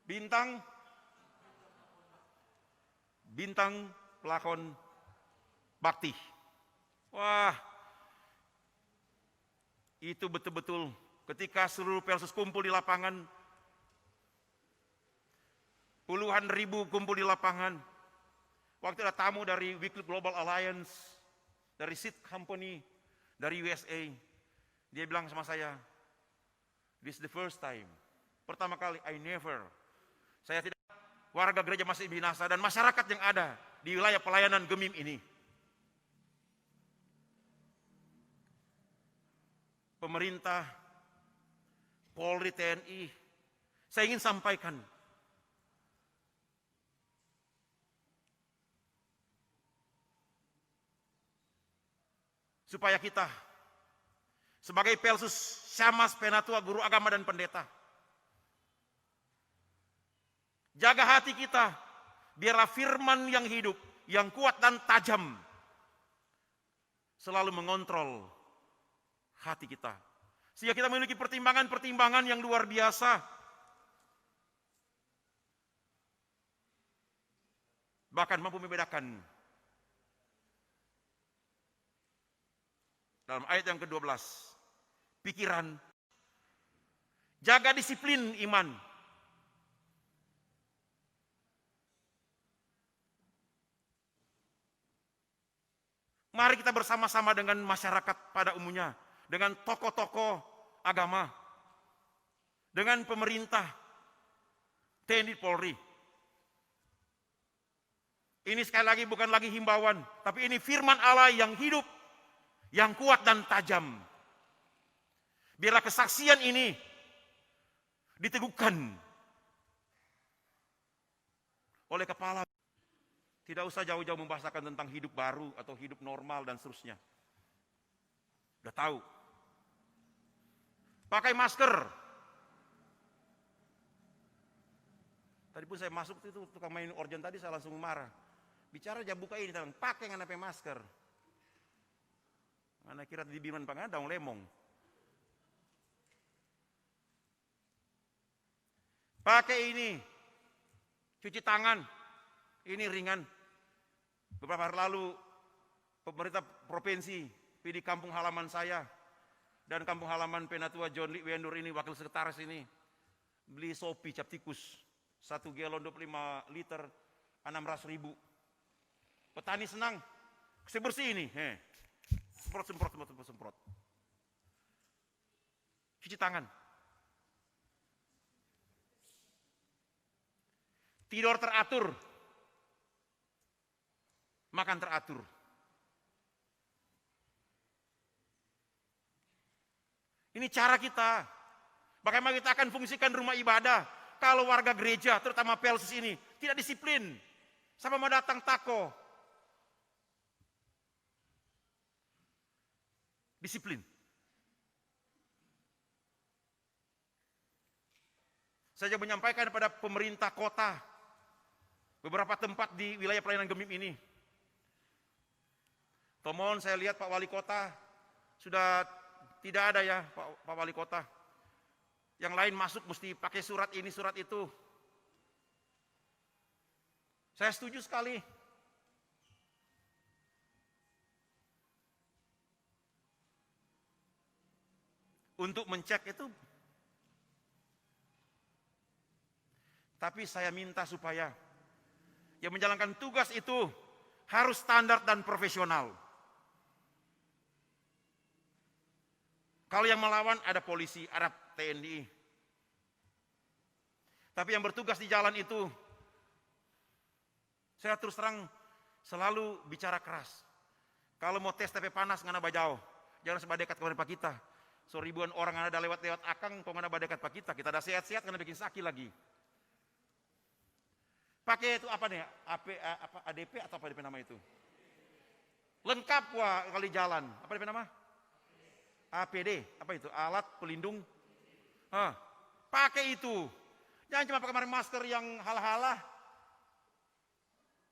Bintang pelakon bakti. Wah, itu betul-betul ketika seluruh Persus kumpul di lapangan, Puluhan ribu kumpul di lapangan. Waktu ada tamu dari Wycliffe Global Alliance, dari Seed Company, dari USA. Dia bilang sama saya, this is the first time. Pertama kali, saya tidak, warga gereja Masih Binasa dan masyarakat yang ada di wilayah pelayanan Gemim ini. Pemerintah, Polri, TNI, saya ingin sampaikan, supaya kita sebagai Pelsus, Syamas, Penatua, guru agama dan pendeta, jaga hati kita, biarlah firman yang hidup, yang kuat dan tajam, selalu mengontrol hati kita. Sehingga kita memiliki pertimbangan-pertimbangan yang luar biasa. Bahkan mampu membedakan. Dalam ayat yang ke-12, pikiran, jaga disiplin iman. Mari kita bersama-sama dengan masyarakat pada umumnya, dengan tokoh-tokoh agama, dengan pemerintah, TNI, Polri. Ini sekali lagi bukan lagi himbauan, tapi ini firman Allah yang hidup, yang kuat dan tajam. Biarlah kesaksian ini diteguhkan oleh kepala. Tidak usah jauh-jauh membahasakan tentang hidup baru atau hidup normal dan seterusnya. Udah tahu. Pakai masker. Tadi pun saya masuk itu tukang main organ tadi, saya langsung marah. Bicara aja buka ini, pakai nggak pakai masker. Mana kira di biman pangadang lemong. Pakai ini, cuci tangan, ini ringan. Beberapa hari lalu pemerintah provinsi di kampung halaman saya dan kampung halaman Penatua John Lee Wendur ini, wakil sekretaris ini, beli sopi cap tikus 1 galon 25 liter 600.000. Petani senang, bersih ini, semprot. Cuci tangan. Tidur teratur. Makan teratur. Ini cara kita. Bagaimana kita akan fungsikan rumah ibadah kalau warga gereja, terutama Pelsus ini, tidak disiplin. Sama mau datang tako. Disiplin. Saya menyampaikan kepada pemerintah kota, beberapa tempat di wilayah pelayanan Gemim ini. Tomon saya lihat Pak Wali Kota sudah tidak ada ya Pak Wali Kota. Yang lain masuk mesti pakai surat ini, surat itu. Saya setuju sekali. Untuk mencek itu. Tapi saya minta supaya yang menjalankan tugas itu harus standar dan profesional. Kalau yang melawan ada polisi, ada TNI. Tapi yang bertugas di jalan itu, saya terus terang selalu bicara keras. Kalau mau tes TP panas ngana bajau, jangan sebab dekat kepada Pak kita. So ribuan orang ada lewat akang, kok ngana dekat Pak kita ada sehat-sehat ngana bikin sakit lagi. Pakai itu apa nih? ADP atau apa DP nama itu? Lengkap wah kali jalan. Apa DP nama? APD, apa itu? Alat pelindung. Pakai itu. Jangan cuma pakai masker yang halah-halah.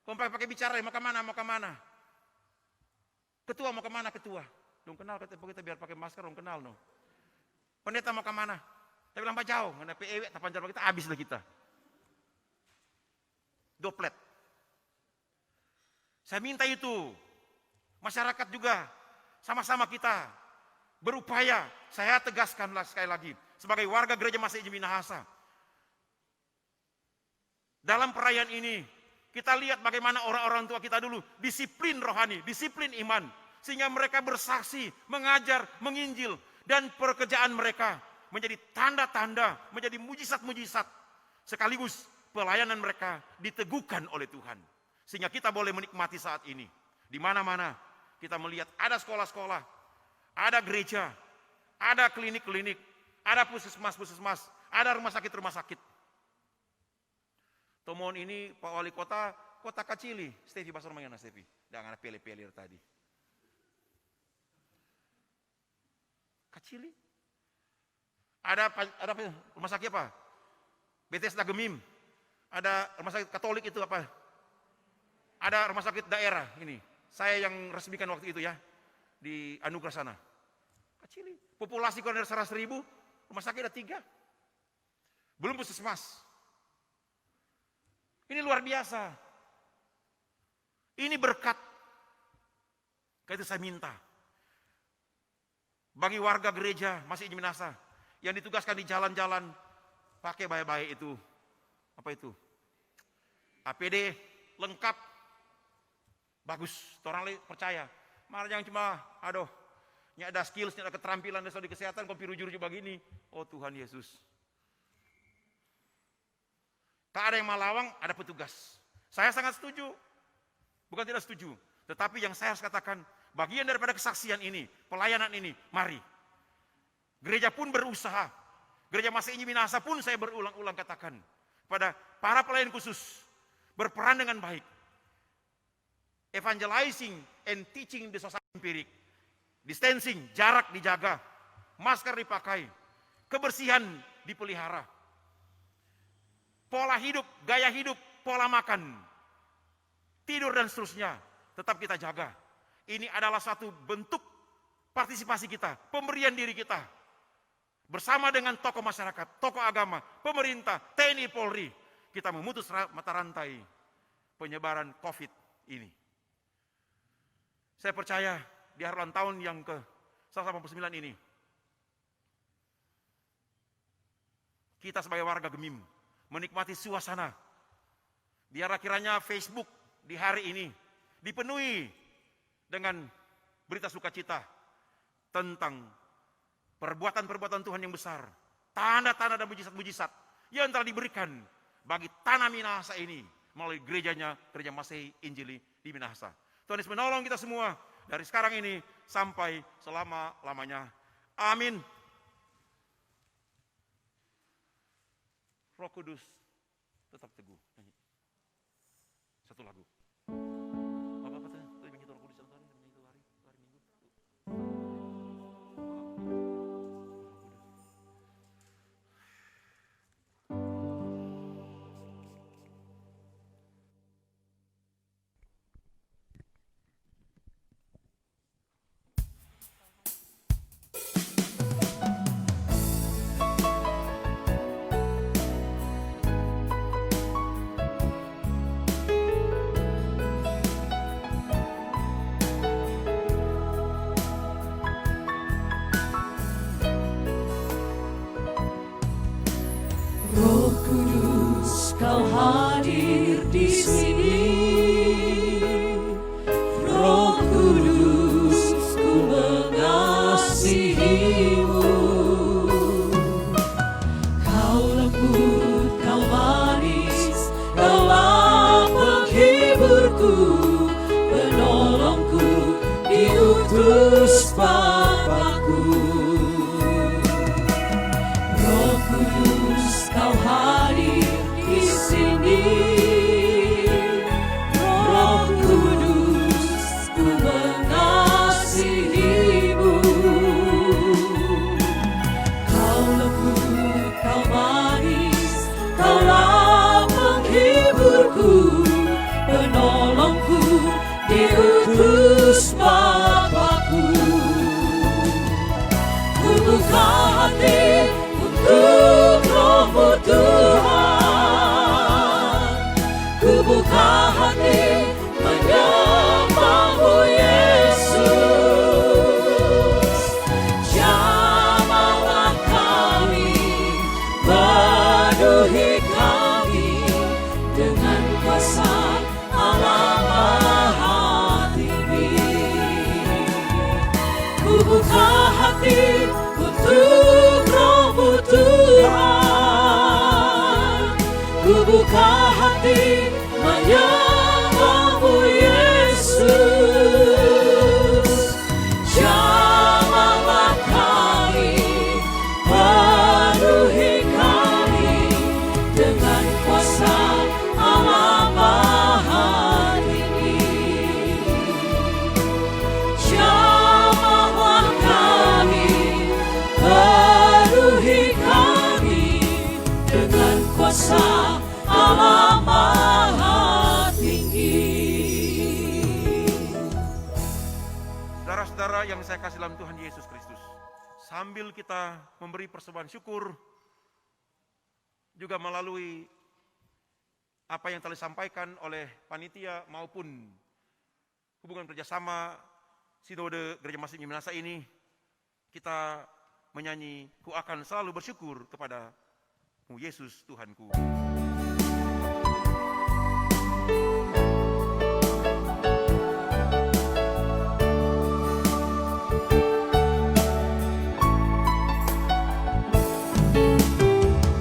Kau pakai bicara, mau kemana? Ketua mau kemana ketua? Dong kenal kita biar pakai masker, dong kenal no. Pendeta mau kemana? Tapi bilang Pak jauh, nggak PEW, tapan jalan kita habis lah kita. Doplet. Saya minta itu. Masyarakat juga sama-sama kita berupaya. Saya tegaskanlah sekali lagi sebagai warga gereja Masih Minahasa. Dalam perayaan ini, kita lihat bagaimana orang-orang tua kita dulu disiplin rohani, disiplin iman. Sehingga mereka bersaksi, mengajar, menginjil. Dan pekerjaan mereka menjadi tanda-tanda, menjadi mujizat-mujizat. Sekaligus pelayanan mereka diteguhkan oleh Tuhan. Sehingga kita boleh menikmati saat ini. Di mana-mana kita melihat ada sekolah-sekolah, ada gereja, ada klinik-klinik, ada puskesmas-puskesmas, ada rumah sakit-rumah sakit. Tomohon ini Pak Wali Kota, kota kecili. Stevi pasar mana Stevi? Jangan ada pele-pelir tadi. Kecili. Ada rumah sakit apa? Bethesda Gemim. Ada rumah sakit Katolik itu apa? Ada rumah sakit daerah ini. Saya yang resmikan waktu itu ya. Di Anugerah sana. Kecili. Populasi kurang dari 100.000, rumah sakit ada 3. Belum puskesmas. Ini luar biasa. Ini berkat. Karena itu saya minta. Bagi warga gereja masih Injil Minahasa yang ditugaskan di jalan-jalan, pakai baik-baik itu. Apa itu? APD lengkap. Bagus. Orang lain percaya. Malah jangan cuma, ini ada skills, ini ada keterampilan, ada di kesehatan, kopi rujuk-rujuk begini. Oh Tuhan Yesus. Tak ada yang malawang, ada petugas. Saya sangat setuju. Bukan tidak setuju. Tetapi yang saya harus katakan, bagian daripada kesaksian ini, pelayanan ini, mari. Gereja pun berusaha. Gereja Masih Injil Minahasa pun saya berulang-ulang katakan. Pada para pelayan khusus, berperan dengan baik. Evangelizing and teaching the society empirik. Distancing, jarak dijaga. Masker dipakai. Kebersihan dipelihara. Pola hidup, gaya hidup, pola makan, tidur dan seterusnya tetap kita jaga. Ini adalah satu bentuk partisipasi kita, pemberian diri kita. Bersama dengan tokoh masyarakat, tokoh agama, pemerintah, TNI, Polri, kita memutus mata rantai penyebaran COVID ini. Saya percaya di hari ulang tahun yang ke-189 ini, kita sebagai warga Gemim, menikmati suasana. Biarlah kiranya Facebook di hari ini dipenuhi dengan berita sukacita tentang perbuatan-perbuatan Tuhan yang besar, tanda-tanda dan mujizat-mujizat yang telah diberikan bagi tanah Minahasa ini melalui gerejanya, Gereja Masih Injili di Minahasa. Tuhan Yesus menolong kita semua dari sekarang ini sampai selama-lamanya. Amin. Roh Kudus tetap teguh. Satu lagu. Apa tuh? Tadi begitu Roh Kudus yang hari Minggu. Kau hadir di sini, Roh Kudus, ku mengasihimu. Kau lembut, kau manis, kaulah penghiburku, penolongku, diutus Bapa-Ku. Roh Kudus, kau hadir di sini, Roh Kudus, ku mengasihimu. Kau lembut, kau manis, kaulah penghiburku, penolongku, diutus Bapa-Ku. buka hati untuk Roh-Mu Tuhan. Ku buka hati menyembah-Mu Yesus. Jamahlah kami, penuhi kami dengan kuasa Allah Maha Tinggi. Jamahlah kami, penuhi kami dengan kuasa Allah Maha Tinggi. Saudara-saudara yang saya kasih dalam Tuhan Yesus Kristus, sambil kita memberi persembahan syukur, juga melalui apa yang telah disampaikan oleh panitia maupun hubungan kerjasama Sinode Gereja Masih Minasa ini, kita menyanyi, ku akan selalu bersyukur kepada-Mu Yesus Tuhanku.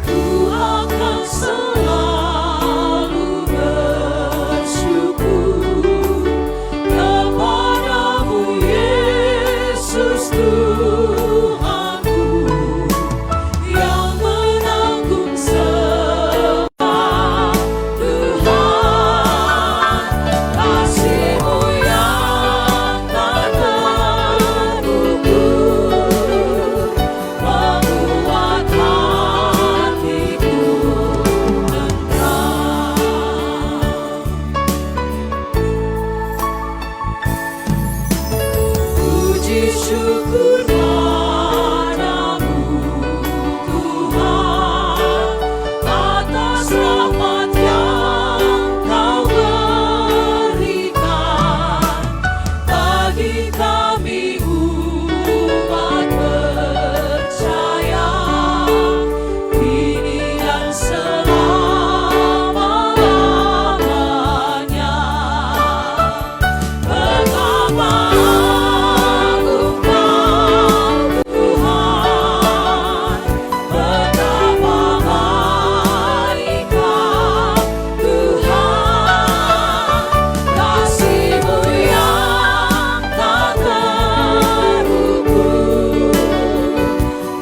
Ku akan selalu bersyukur kepada-Mu Yesus Tuhanku, yang menanggung semua Tuhan. Kasih-Mu yang tak terukur membuat hatiku tenang. Puji syukur padamu Tuhan, atas rahmat yang Kau berikan bagi kami umat percaya, kini dan selama-lamanya. Betapa agung Kau Tuhan, betapa baik Kau Tuhan. Kasih-Mu yang tak terukur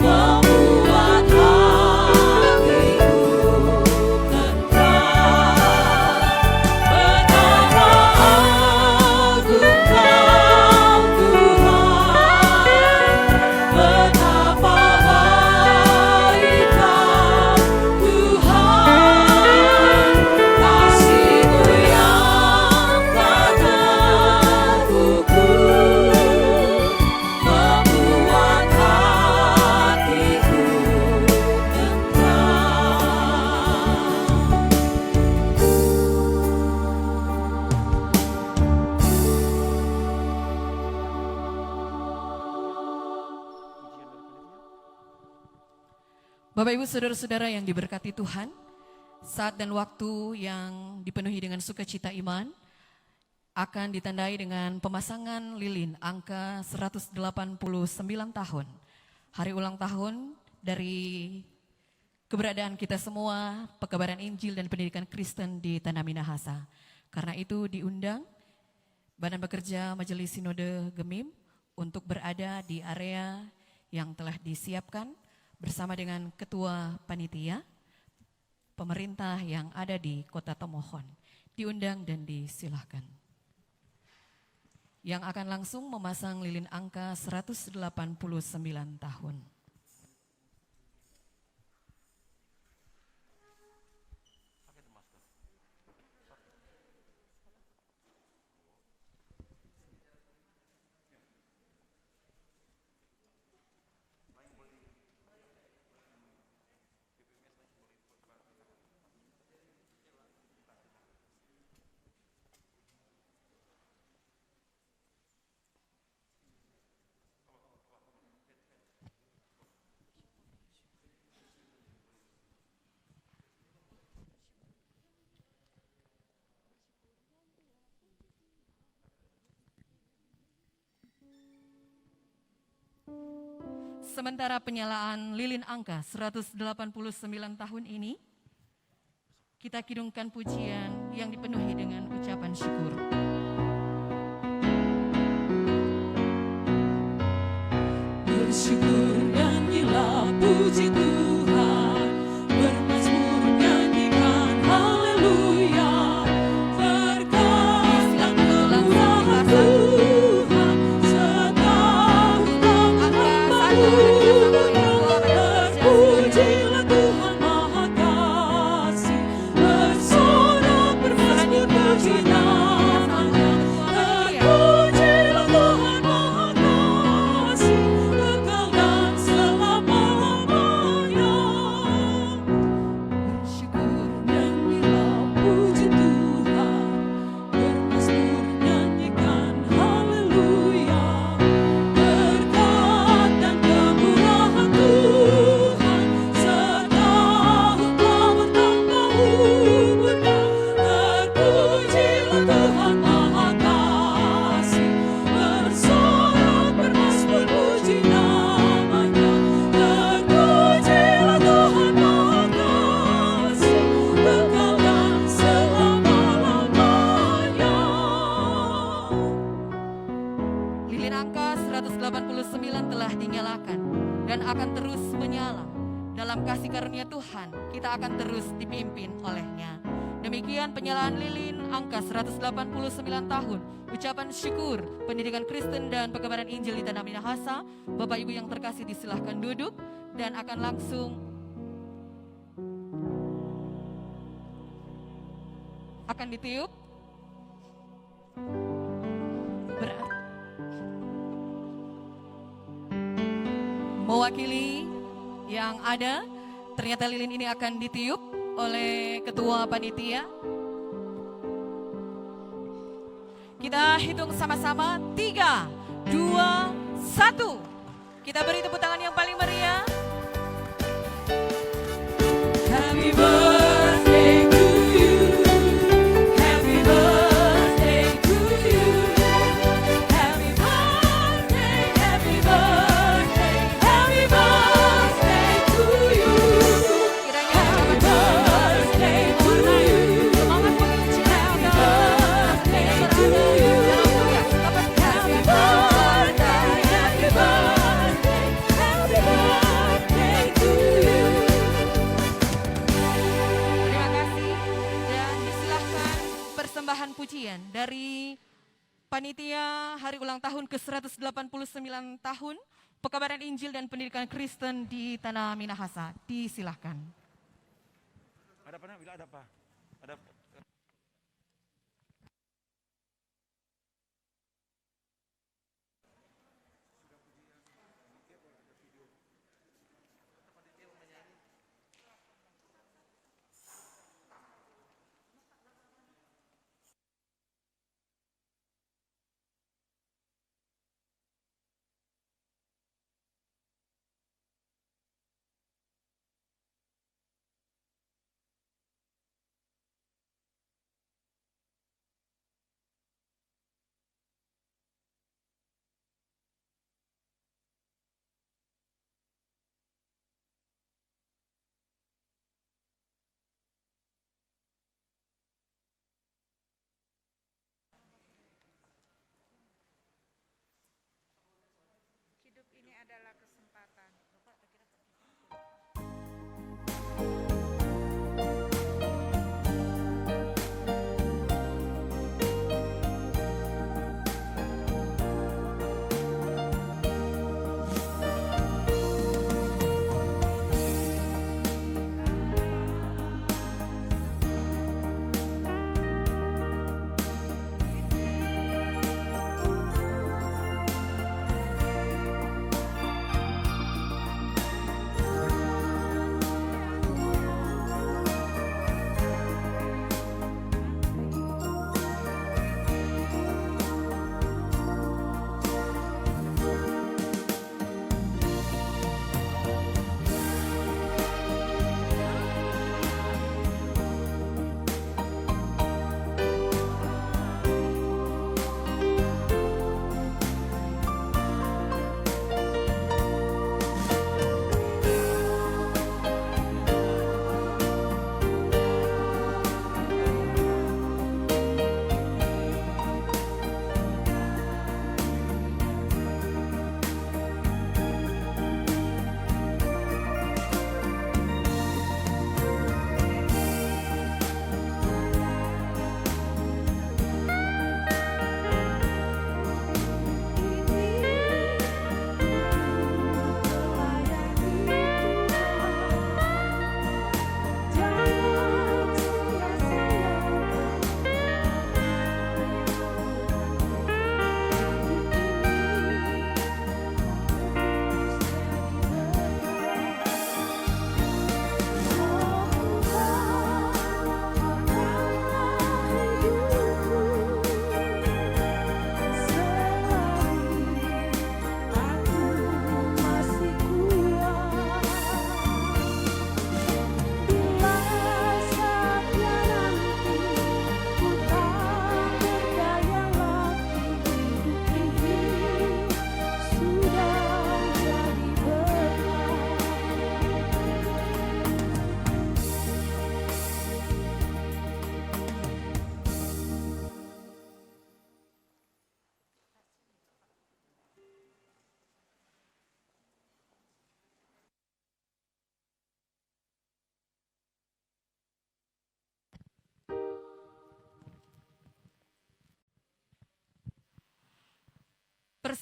membuat hatiku tentram. Betapa agung Kau Tuhan, betapa baik Kau Tuhan. Kasih-Mu yang tak terukur membuat hatiku tentram. Bapak Ibu Saudara-saudara yang diberkati Tuhan, saat dan waktu yang dipenuhi dengan sukacita iman akan ditandai dengan pemasangan lilin angka 189 tahun. Hari ulang tahun dari keberadaan kita semua, pekabaran Injil dan pendidikan Kristen di Tanah Minahasa. Karena itu diundang Badan Bekerja Majelis Sinode Gemim untuk berada di area yang telah disiapkan bersama dengan Ketua Panitia, pemerintah yang ada di Kota Tomohon. Diundang dan disilahkan. Yang akan langsung memasang lilin angka 189 tahun. sementara penyalaan lilin angka 189 tahun ini, kita kidungkan pujian yang dipenuhi dengan ucapan syukur. Bersyukur nyanyilah puji Tuhan, bermazmur nyanyikan haleluya. Berkat dan kemurahan Tuhan setahun terpujilah Tuhan Maha Kasih, bersorak bermazmur puji namanya. Terpujilah Tuhan Maha Kasih, kekal dan selama-lamanya. Bersyukur nyanyilah puji Tuhan, bermazmur nyanyikan haleluya. Berkat dan kemurahan Tuhan setahun telah bertambah umurnya. Terpujilah Tuhan Maha Kasih, bersorak bermazmur puji namanya. Terpujilah Tuhan Maha Kasih, kekal dan selama-lamanya. Lilin angka 189 telah dinyalakan dan akan terus menyala. Dalam kasih karunia Tuhan, kita akan terus dipimpin olehnya. Demikian penyalaan lilin angka 189 tahun. Ucapan syukur, pendidikan Kristen dan pengabaran Injil di Tanah Minahasa. Bapak Ibu yang terkasih disilahkan duduk dan akan langsung akan ditiup. Mewakili yang ada, ternyata lilin ini akan ditiup oleh ketua panitia. Kita hitung sama-sama, 3, 2, 1. Kita beri tepuk tangan yang paling meriah. Happy birthday to you. Happy birthday to you. Happy birthday, happy birthday, happy birthday to you. Kiranya Happy birthday to you. semangat menguji Happy birthday to you. Happy birthday, happy birthday, happy birthday to you. Terima kasih dan disilahkan persembahan pujian dari panitia hari ulang tahun ke-189 tahun Pekabaran Injil dan Pendidikan Kristen di Tanah Minahasa. Disilahkan. Ada apa? Bila ada apa? Ada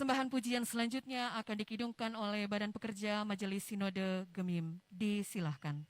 Persembahan pujian selanjutnya akan dikidungkan oleh Badan Pekerja Majelis Sinode Gemim. Disilahkan.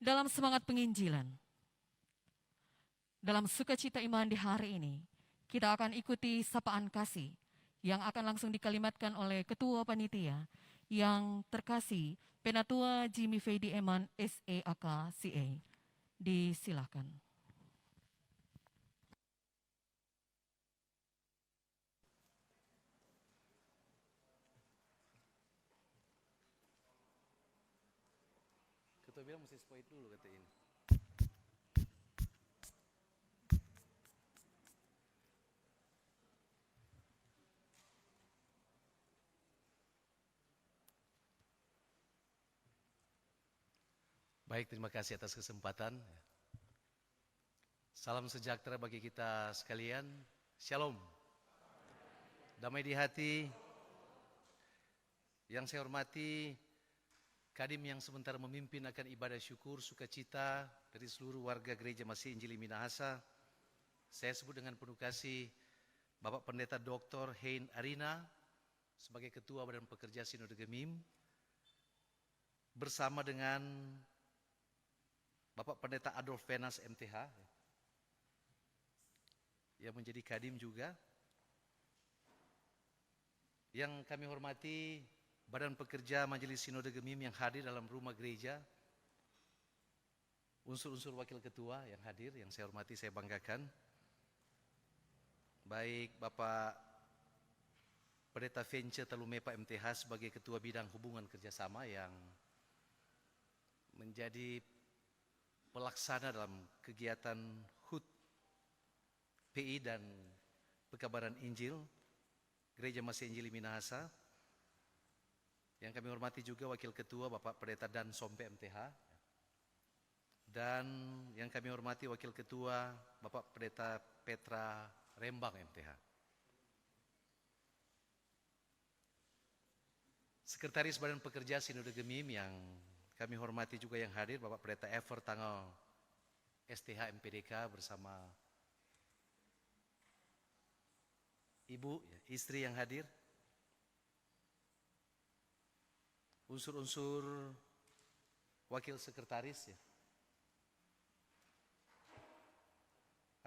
Dalam semangat penginjilan, dalam sukacita iman di hari ini, kita akan ikuti sapaan kasih yang akan langsung dikalimatkan oleh Ketua Panitia yang terkasih Penatua Jimmy Fedi Eman SEAK CA. Disilahkan. Ketua bilang mesti spoil dulu kata ini. Baik, terima kasih atas kesempatan. Salam sejahtera bagi kita sekalian. Shalom. Damai di hati. Yang saya hormati Kadim yang sementara memimpin akan ibadah syukur sukacita dari seluruh warga Gereja Masih Injili Minahasa. Saya sebut dengan penuh kasih Bapak Pendeta Dr. Hein Arina sebagai Ketua Badan Pekerja Sinode Gemim, bersama dengan Bapak Pendeta Adolf Venas MTH yang menjadi Kadim juga. Yang kami hormati Badan Pekerja Majelis Sinode Gemim yang hadir dalam rumah gereja, unsur-unsur wakil ketua yang hadir, yang saya hormati, saya banggakan. Baik Bapak Pendeta Vence Talumepa MTH sebagai Ketua Bidang Hubungan Kerjasama yang menjadi pelaksana dalam kegiatan HUT PI dan Pekabaran Injil Gereja Masih Injili Minahasa. Yang kami hormati juga Wakil Ketua Bapak Pendeta Dan Sompe MTH. Dan yang kami hormati Wakil Ketua Bapak Pendeta Petra Rembang MTH. Sekretaris Badan Pekerja Sinode Gemim yang kami hormati juga yang hadir Bapak Pendeta Ever Tanggal STH MPDK bersama Ibu, istri yang hadir. Unsur-unsur wakil sekretaris ya.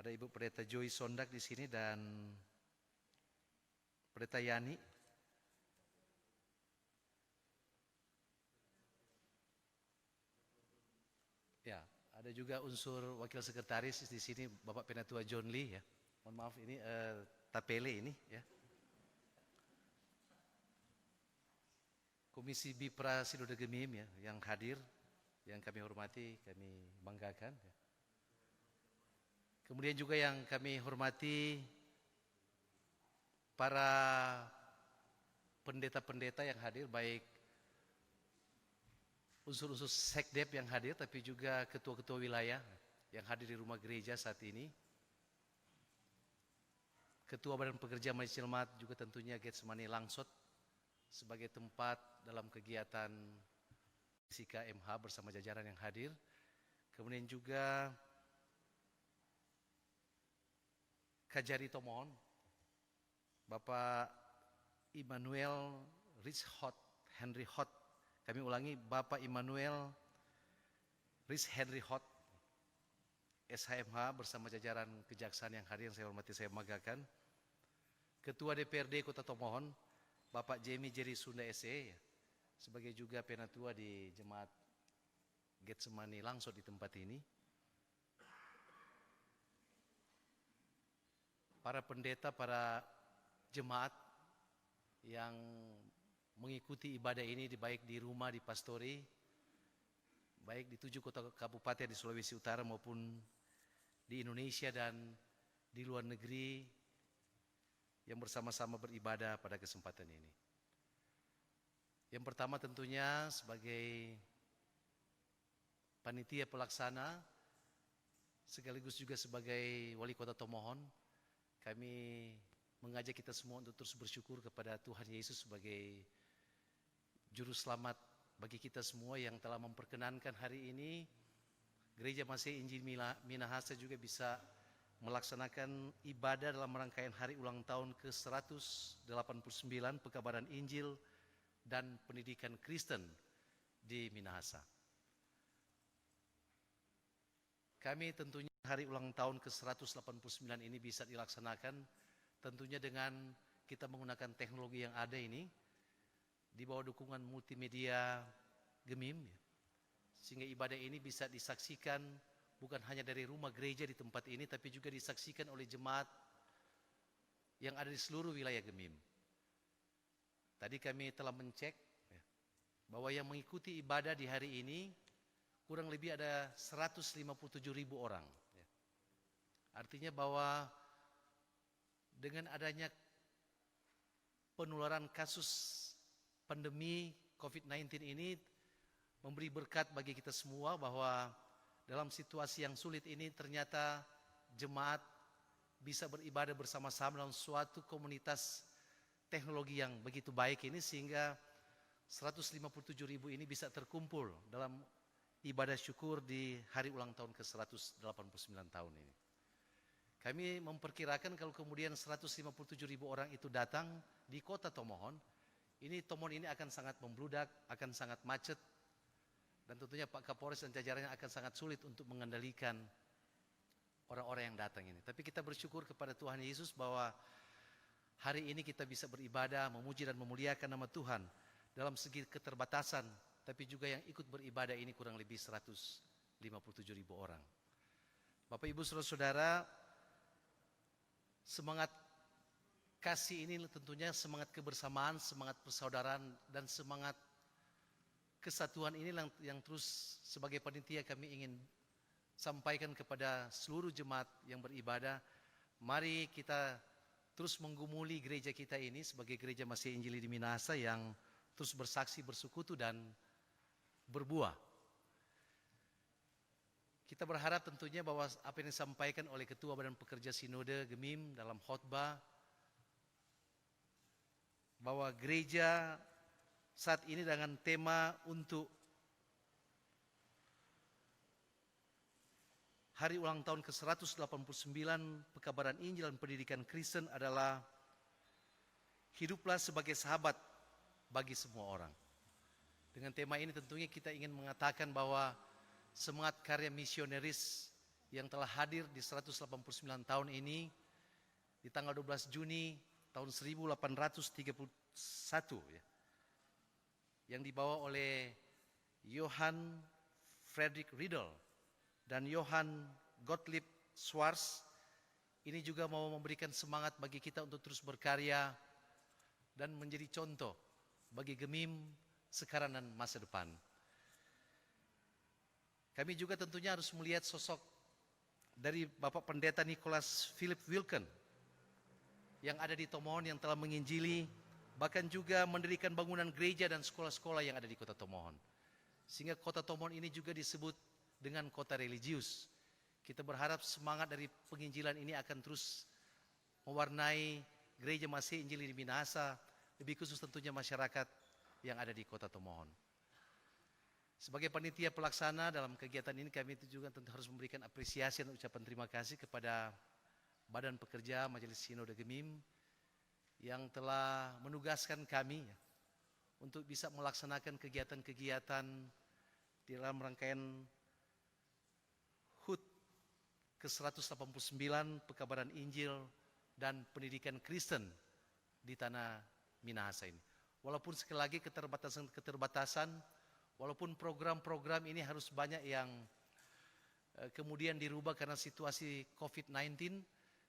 Ada Ibu Pendeta Joy Sondak di sini dan Pendeta Yani. Ya, ada juga unsur wakil sekretaris di sini Bapak Penatua John Lee ya. Mohon maaf ini Tapele ini ya. Komisi Bipra Sinode Gemim ya yang hadir, yang kami hormati, kami banggakan ya. Kemudian juga yang kami hormati para pendeta-pendeta yang hadir, baik unsur-unsur sekdep yang hadir, tapi juga ketua-ketua wilayah yang hadir di rumah gereja saat ini. Ketua Badan Pekerja Majelis Jemaat juga tentunya Getsemani Langsot sebagai tempat dalam kegiatan Sika MH bersama jajaran yang hadir. Kemudian juga Kajari Tomohon, Bapak Immanuel Rich Hot Henry Hot. Kami ulangi, Bapak Immanuel Rich Henry Hot, SHMH bersama jajaran kejaksaan yang hadir, yang saya hormati, saya banggakan. Ketua DPRD Kota Tomohon, Bapak Jamie Jerry Sunda SE, sebagai juga penatua di Jemaat Getsemani Langsot di tempat ini. Para pendeta, para jemaat yang mengikuti ibadah ini baik di rumah, di pastori, baik di 7 kota kabupaten di Sulawesi Utara maupun di Indonesia dan di luar negeri yang bersama-sama beribadah pada kesempatan ini. Yang pertama tentunya sebagai panitia pelaksana sekaligus juga sebagai wali kota Tomohon, kami mengajak kita semua untuk terus bersyukur kepada Tuhan Yesus sebagai Juru Selamat bagi kita semua yang telah memperkenankan hari ini Gereja Masih Injil Minahasa juga bisa melaksanakan ibadah dalam rangkaian hari ulang tahun ke-189 Pekabaran Injil dan Pendidikan Kristen di Minahasa. Kami tentunya hari ulang tahun ke-189 ini bisa dilaksanakan tentunya dengan kita menggunakan teknologi yang ada ini di bawah dukungan multimedia Gemim, sehingga ibadah ini bisa disaksikan bukan hanya dari rumah gereja di tempat ini, tapi juga disaksikan oleh jemaat yang ada di seluruh wilayah Gemim. Tadi kami telah mencek bahwa yang mengikuti ibadah di hari ini kurang lebih ada 157.000 orang. Artinya bahwa dengan adanya penularan kasus pandemi COVID-19 ini memberi berkat bagi kita semua bahwa dalam situasi yang sulit ini ternyata jemaat bisa beribadah bersama-sama dalam suatu komunitas teknologi yang begitu baik ini, sehingga 157.000 ini bisa terkumpul dalam ibadah syukur di hari ulang tahun ke-189 tahun ini. Kami memperkirakan kalau kemudian 157.000 orang itu datang di kota Tomohon, Tomohon ini akan sangat membludak, akan sangat macet, dan tentunya Pak Kapolres dan jajarannya akan sangat sulit untuk mengendalikan orang-orang yang datang ini. Tapi kita bersyukur kepada Tuhan Yesus bahwa hari ini kita bisa beribadah, memuji dan memuliakan nama Tuhan dalam segi keterbatasan, tapi juga yang ikut beribadah ini kurang lebih 157.000 orang. Bapak Ibu Saudara-saudara, semangat kasih ini tentunya semangat kebersamaan, semangat persaudaraan, dan semangat kesatuan ini yang terus sebagai panitia kami ingin sampaikan kepada seluruh jemaat yang beribadah. Mari kita terus menggumuli gereja kita ini sebagai Gereja Masih Injil di Minahasa yang terus bersaksi, bersekutu, dan berbuah. Kita berharap tentunya bahwa apa yang disampaikan oleh Ketua Badan Pekerja Sinode Gemim dalam khotbah, bahwa gereja saat ini dengan tema untuk hari ulang tahun ke-189 Pekabaran Injil dan Pendidikan Kristen adalah hiduplah sebagai sahabat bagi semua orang. Dengan tema ini tentunya kita ingin mengatakan bahwa semangat karya misioneris yang telah hadir di 189 tahun ini di tanggal 12 Juni tahun 1831 ya, yang dibawa oleh Johann Friedrich Riedel dan Johann Gottlieb Schwarz. Ini juga mau memberikan semangat bagi kita untuk terus berkarya dan menjadi contoh bagi Gemim sekarang dan masa depan. Kami juga tentunya harus melihat sosok dari Bapak Pendeta Nicholas Philip Wilken yang ada di Tomohon, yang telah menginjili, bahkan juga mendirikan bangunan gereja dan sekolah-sekolah yang ada di kota Tomohon. Sehingga kota Tomohon ini juga disebut dengan kota religius. Kita berharap semangat dari penginjilan ini akan terus mewarnai Gereja Masih Injil di Minahasa, lebih khusus tentunya masyarakat yang ada di kota Tomohon. Sebagai panitia pelaksana dalam kegiatan ini, kami juga tentu harus memberikan apresiasi dan ucapan terima kasih kepada Badan Pekerja Majelis Sinode Gemim yang telah menugaskan kami untuk bisa melaksanakan kegiatan-kegiatan di dalam rangkaian HUT ke-189 Pekabaran Injil dan Pendidikan Kristen di tanah Minahasa ini. Walaupun sekali lagi keterbatasan, walaupun program-program ini harus banyak yang kemudian dirubah karena situasi COVID-19,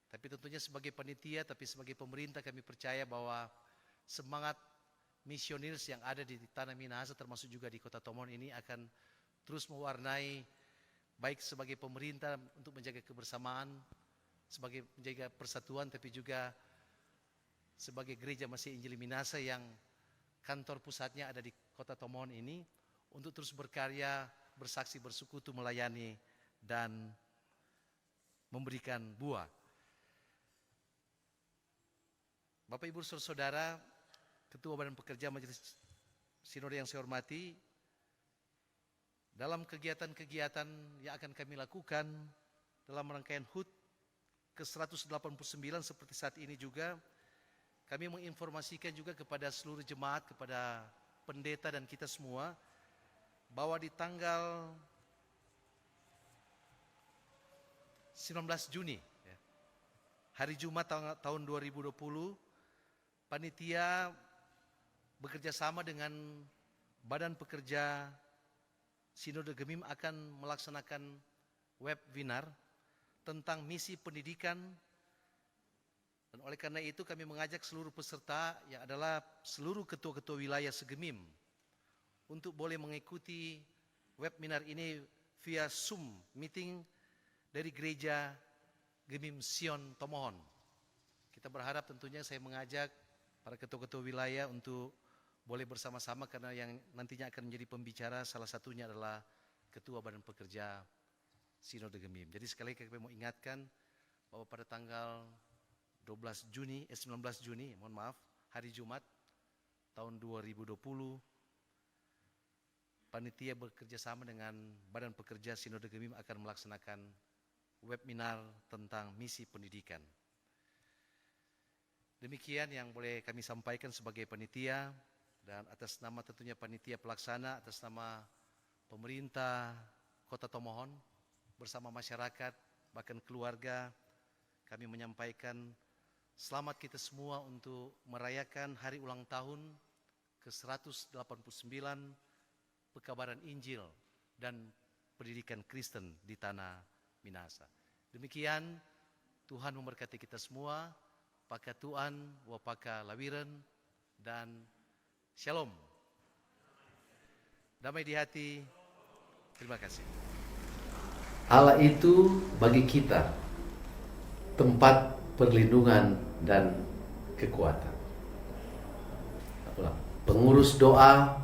tapi tentunya sebagai panitia, tapi sebagai pemerintah kami percaya bahwa semangat misionaris yang ada di tanah Minahasa termasuk juga di kota Tomohon ini akan terus mewarnai baik sebagai pemerintah untuk menjaga kebersamaan, sebagai menjaga persatuan, tapi juga sebagai Gereja Masih Injil Minahasa yang kantor pusatnya ada di kota Tomohon ini, untuk terus berkarya, bersaksi, bersekutu, melayani, dan memberikan buah. Bapak Ibu Saudara, Ketua Badan Pekerja Majelis Sinode yang saya hormati, dalam kegiatan-kegiatan yang akan kami lakukan dalam rangkaian HUT ke-189 seperti saat ini juga, kami menginformasikan juga kepada seluruh jemaat, kepada pendeta dan kita semua, bahwa di tanggal 19 Juni, hari Jumat tahun 2020, panitia bekerja sama dengan Badan Pekerja Sinode Gemim akan melaksanakan webinar tentang misi pendidikan. Dan oleh karena itu kami mengajak seluruh peserta yang adalah seluruh ketua-ketua wilayah segemim untuk boleh mengikuti webinar ini via Zoom meeting dari Gereja Gemim Sion Tomohon. Kita berharap tentunya saya mengajak para ketua-ketua wilayah untuk boleh bersama-sama, karena yang nantinya akan menjadi pembicara salah satunya adalah Ketua Badan Pekerja Sinode Gemim. Jadi sekali lagi kami mau ingatkan bahwa pada tanggal 19 Juni, mohon maaf, hari Jumat tahun 2020, panitia bekerja sama dengan Badan Pekerja Sinode Gemim akan melaksanakan webinar tentang misi pendidikan. Demikian yang boleh kami sampaikan sebagai panitia, dan atas nama tentunya panitia pelaksana, atas nama pemerintah Kota Tomohon bersama masyarakat, bahkan keluarga, kami menyampaikan selamat kita semua untuk merayakan hari ulang tahun ke-189 Pekabaran Injil dan Pendidikan Kristen di tanah Minahasa. Demikian, Tuhan memberkati kita semua. Paka Tuhan, wapaka lawiren, dan shalom. Damai di hati. Terima kasih. Allah itu bagi kita tempat perlindungan dan kekuatan. Pengurus doa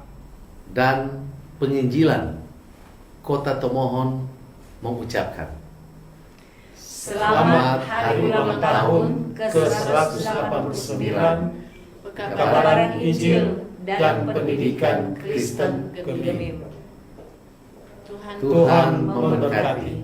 dan penginjilan Kota Tomohon mengucapkan Selamat Hari Ulang Tahun ke-189 Pekabaran Injil dan Pendidikan Kristen Gemim. Tuhan memberkati.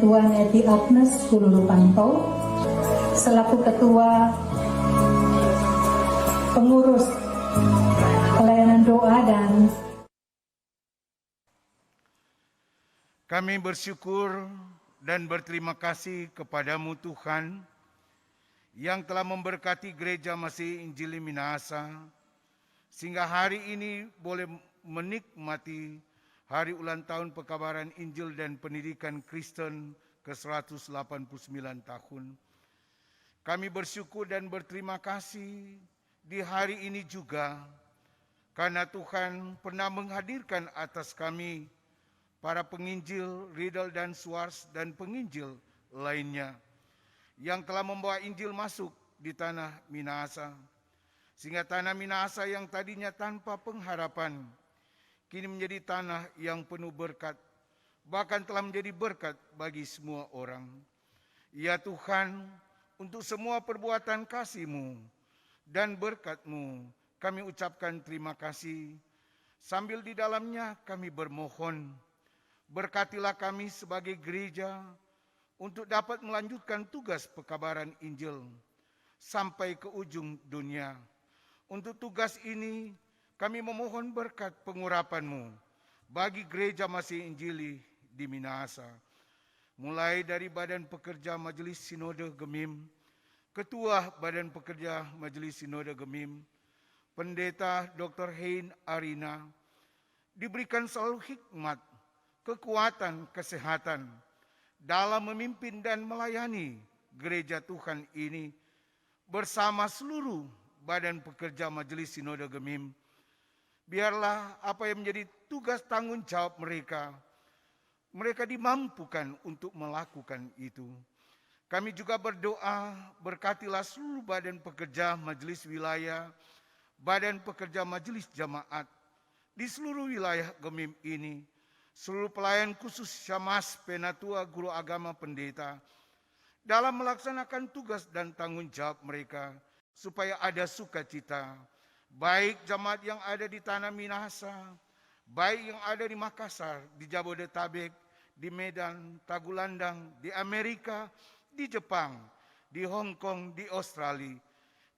Tuan Eti Agnes Gulurupanto selaku Ketua Pengurus Pelayanan Doa dan Kami bersyukur dan berterima kasih kepadamu Tuhan yang telah memberkati Gereja Masih Injili Minahasa sehingga hari ini boleh menikmati hari ulang tahun pekabaran Injil dan pendidikan Kristen ke-189 tahun. Kami bersyukur dan berterima kasih di hari ini juga karena Tuhan pernah menghadirkan atas kami para penginjil Riedel dan Swartz dan penginjil lainnya yang telah membawa Injil masuk di tanah Minahasa. Sehingga tanah Minahasa yang tadinya tanpa pengharapan, kini menjadi tanah yang penuh berkat, bahkan telah menjadi berkat bagi semua orang. Ya Tuhan, untuk semua perbuatan kasih-Mu dan berkat-Mu, kami ucapkan terima kasih. Sambil di dalamnya kami bermohon, berkatilah kami sebagai gereja untuk dapat melanjutkan tugas pekabaran Injil sampai ke ujung dunia. Untuk tugas ini kami memohon berkat pengurapan-Mu bagi Gereja Masih Injili di Minahasa. Mulai dari Badan Pekerja Majelis Sinode Gemim, Ketua Badan Pekerja Majelis Sinode Gemim, Pendeta Dr. Hein Arina, diberikan selalu hikmat, kekuatan, kesehatan dalam memimpin dan melayani gereja Tuhan ini bersama seluruh Badan Pekerja Majelis Sinode Gemim. Biarlah apa yang menjadi tugas tanggung jawab mereka dimampukan untuk melakukan itu. Kami juga berdoa, berkatilah seluruh Badan Pekerja Majelis Wilayah, Badan Pekerja Majelis Jamaat di seluruh wilayah Gemim ini, seluruh pelayan khusus Syamas, Penatua, Guru Agama, Pendeta, dalam melaksanakan tugas dan tanggung jawab mereka, supaya ada sukacita, baik jamaat yang ada di tanah Minahasa, baik yang ada di Makassar, di Jabodetabek, di Medan, Tagulandang, di Amerika, di Jepang, di Hong Kong, di Australia.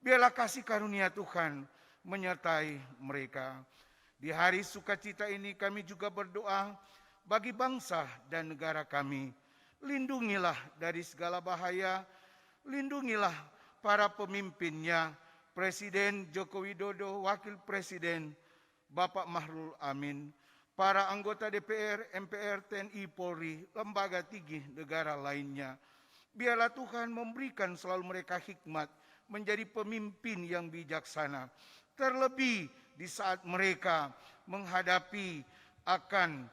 Biarlah kasih karunia Tuhan menyertai mereka. Di hari sukacita ini kami juga berdoa bagi bangsa dan negara kami. Lindungilah dari segala bahaya, lindungilah para pemimpinnya, Presiden Joko Widodo, Wakil Presiden Bapak Mahrul Amin, para anggota DPR, MPR, TNI, Polri, lembaga tinggi negara lainnya. Biarlah Tuhan memberikan selalu mereka hikmat menjadi pemimpin yang bijaksana, terlebih di saat mereka menghadapi akan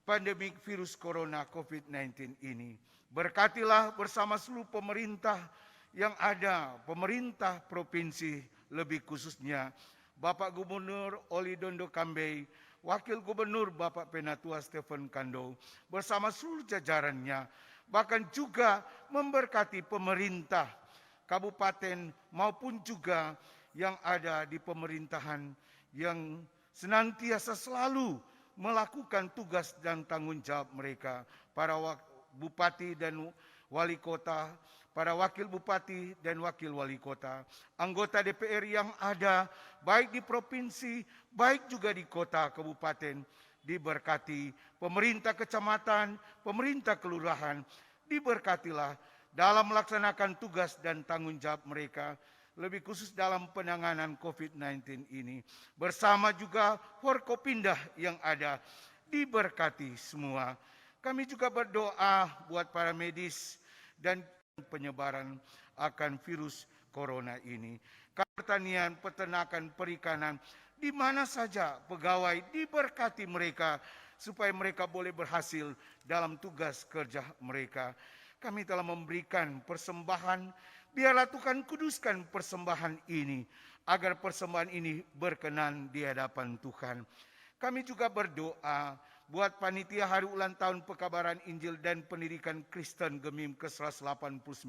pandemi virus corona COVID-19 ini. Berkatilah bersama seluruh pemerintah yang ada, pemerintah provinsi lebih khususnya Bapak Gubernur Oli Dondo Kambei, Wakil Gubernur Bapak Penatua Stephen Kando, bersama seluruh jajarannya, bahkan juga memberkati pemerintah kabupaten maupun juga yang ada di pemerintahan yang senantiasa selalu melakukan tugas dan tanggung jawab mereka, para bupati dan wali kota, para wakil bupati dan wakil wali kota, anggota DPR yang ada baik di provinsi, baik juga di kota kabupaten, diberkati, pemerintah kecamatan, pemerintah kelurahan, diberkatilah dalam melaksanakan tugas dan tanggung jawab mereka, lebih khusus dalam penanganan COVID-19 ini. Bersama juga Forkopindah yang ada, diberkati semua. Kami juga berdoa buat para medis dan penyebaran akan virus corona ini. Pertanian, peternakan, perikanan, di mana saja pegawai diberkati mereka supaya mereka boleh berhasil dalam tugas kerja mereka. Kami telah memberikan persembahan, biarlah Tuhan kuduskan persembahan ini agar persembahan ini berkenan di hadapan Tuhan. Kami juga berdoa buat panitia hari ulang tahun pekabaran Injil dan pendidikan Kristen Gemim ke-189.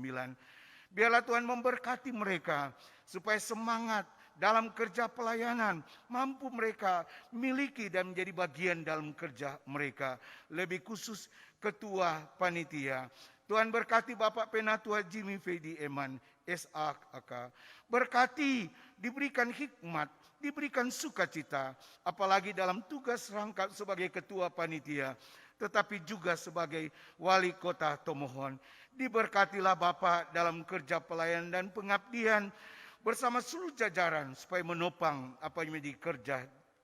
Biarlah Tuhan memberkati mereka supaya semangat dalam kerja pelayanan mampu mereka miliki dan menjadi bagian dalam kerja mereka. Lebih khusus Ketua Panitia. Tuhan berkati Bapak Penatua Jimmy Fedi Eman, SAK. Berkati, diberikan hikmat, diberikan sukacita, apalagi dalam tugas rangkap sebagai Ketua Panitia, tetapi juga sebagai Wali Kota Tomohon. Diberkatilah Bapak dalam kerja pelayanan dan pengabdian bersama seluruh jajaran supaya menopang apa yang menjadi kerja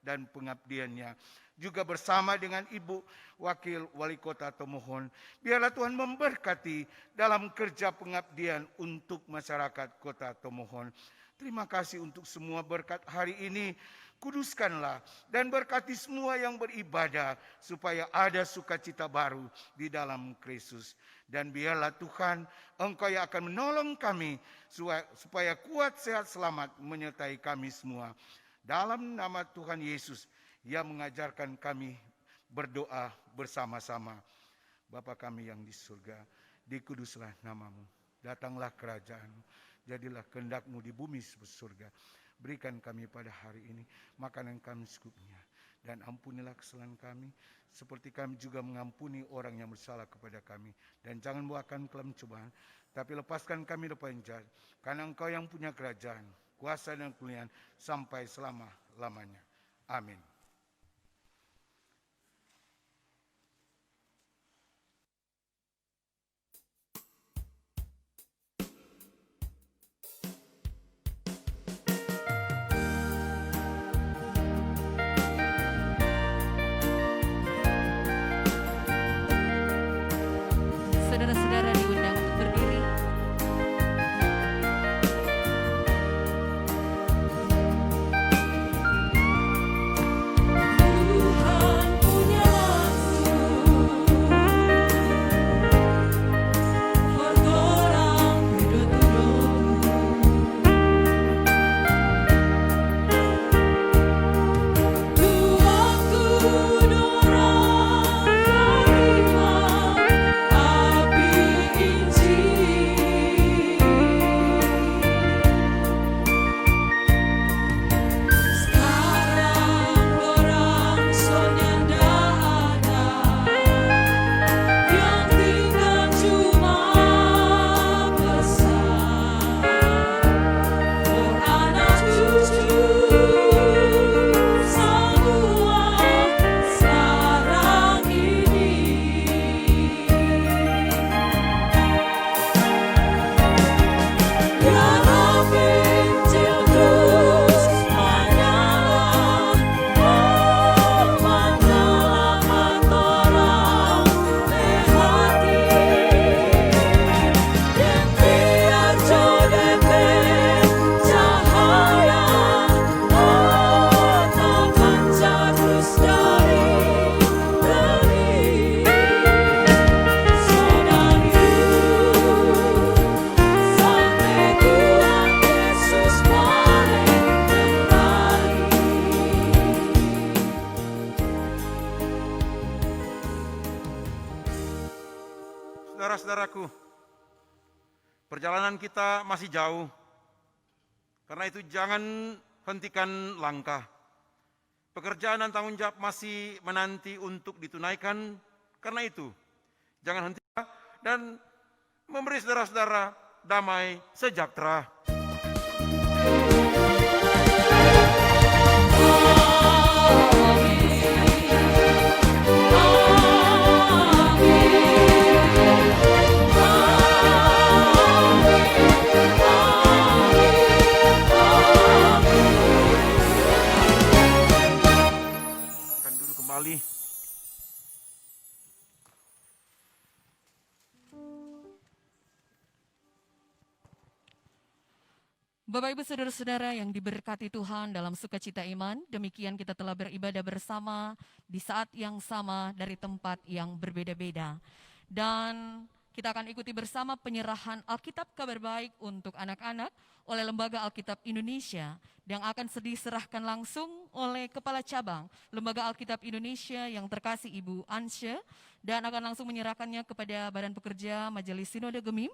dan pengabdiannya. Juga bersama dengan Ibu Wakil Wali Kota Tomohon. Biarlah Tuhan memberkati dalam kerja pengabdian untuk masyarakat Kota Tomohon. Terima kasih untuk semua berkat hari ini. Kuduskanlah dan berkati semua yang beribadah supaya ada sukacita baru di dalam Kristus. Dan biarlah Tuhan, Engkau yang akan menolong kami supaya kuat, sehat, selamat menyertai kami semua. Dalam nama Tuhan Yesus yang mengajarkan kami berdoa bersama-sama. Bapa kami yang di surga, dikuduslah namamu, datanglah kerajaan-Mu, jadilah kehendak-Mu di bumi seperti surga. Berikan kami pada hari ini makanan kami secukupnya, dan ampunilah kesalahan kami seperti kami juga mengampuni orang yang bersalah kepada kami. Dan jangan bawa kami ke dalam cobaan, tapi lepaskan kami dari yang jahat, karena Engkau yang punya kerajaan, kuasa dan kemuliaan sampai selama-lamanya. Amin. Saudara-saudara diundang untuk berdiri. Tuhan punya waktu buat orang hidup-hidup. Waktu dorang terima api Injil. Sekarang dorang sonyanda ada, yang tinggal cuma pesan for anak cucu semua sekarang ini. Biar api Injil terus menyala, menyelamat orang hati. Dan biar jodete cahaya tak pancar terus dari diri. Saudari, sampai Tuhan Yesus balik kembali. Saudara-saudaraku, perjalanan kita masih jauh. Karena itu jangan hentikan langkah. Pekerjaan dan tanggung jawab masih menanti untuk ditunaikan. Karena itu jangan hentikan dan memberi saudara-saudara damai sejahtera. Akan duduk kembali. Bapak Ibu Saudara-saudara yang diberkati Tuhan dalam sukacita iman, demikian kita telah beribadah bersama di saat yang sama dari tempat yang berbeda-beda. Dan kita akan ikuti bersama penyerahan Alkitab Kabar Baik untuk anak-anak oleh Lembaga Alkitab Indonesia yang akan diserahkan langsung oleh Kepala Cabang Lembaga Alkitab Indonesia yang terkasih Ibu Ansya, dan akan langsung menyerahkannya kepada Badan Pekerja Majelis Sinode Gemim,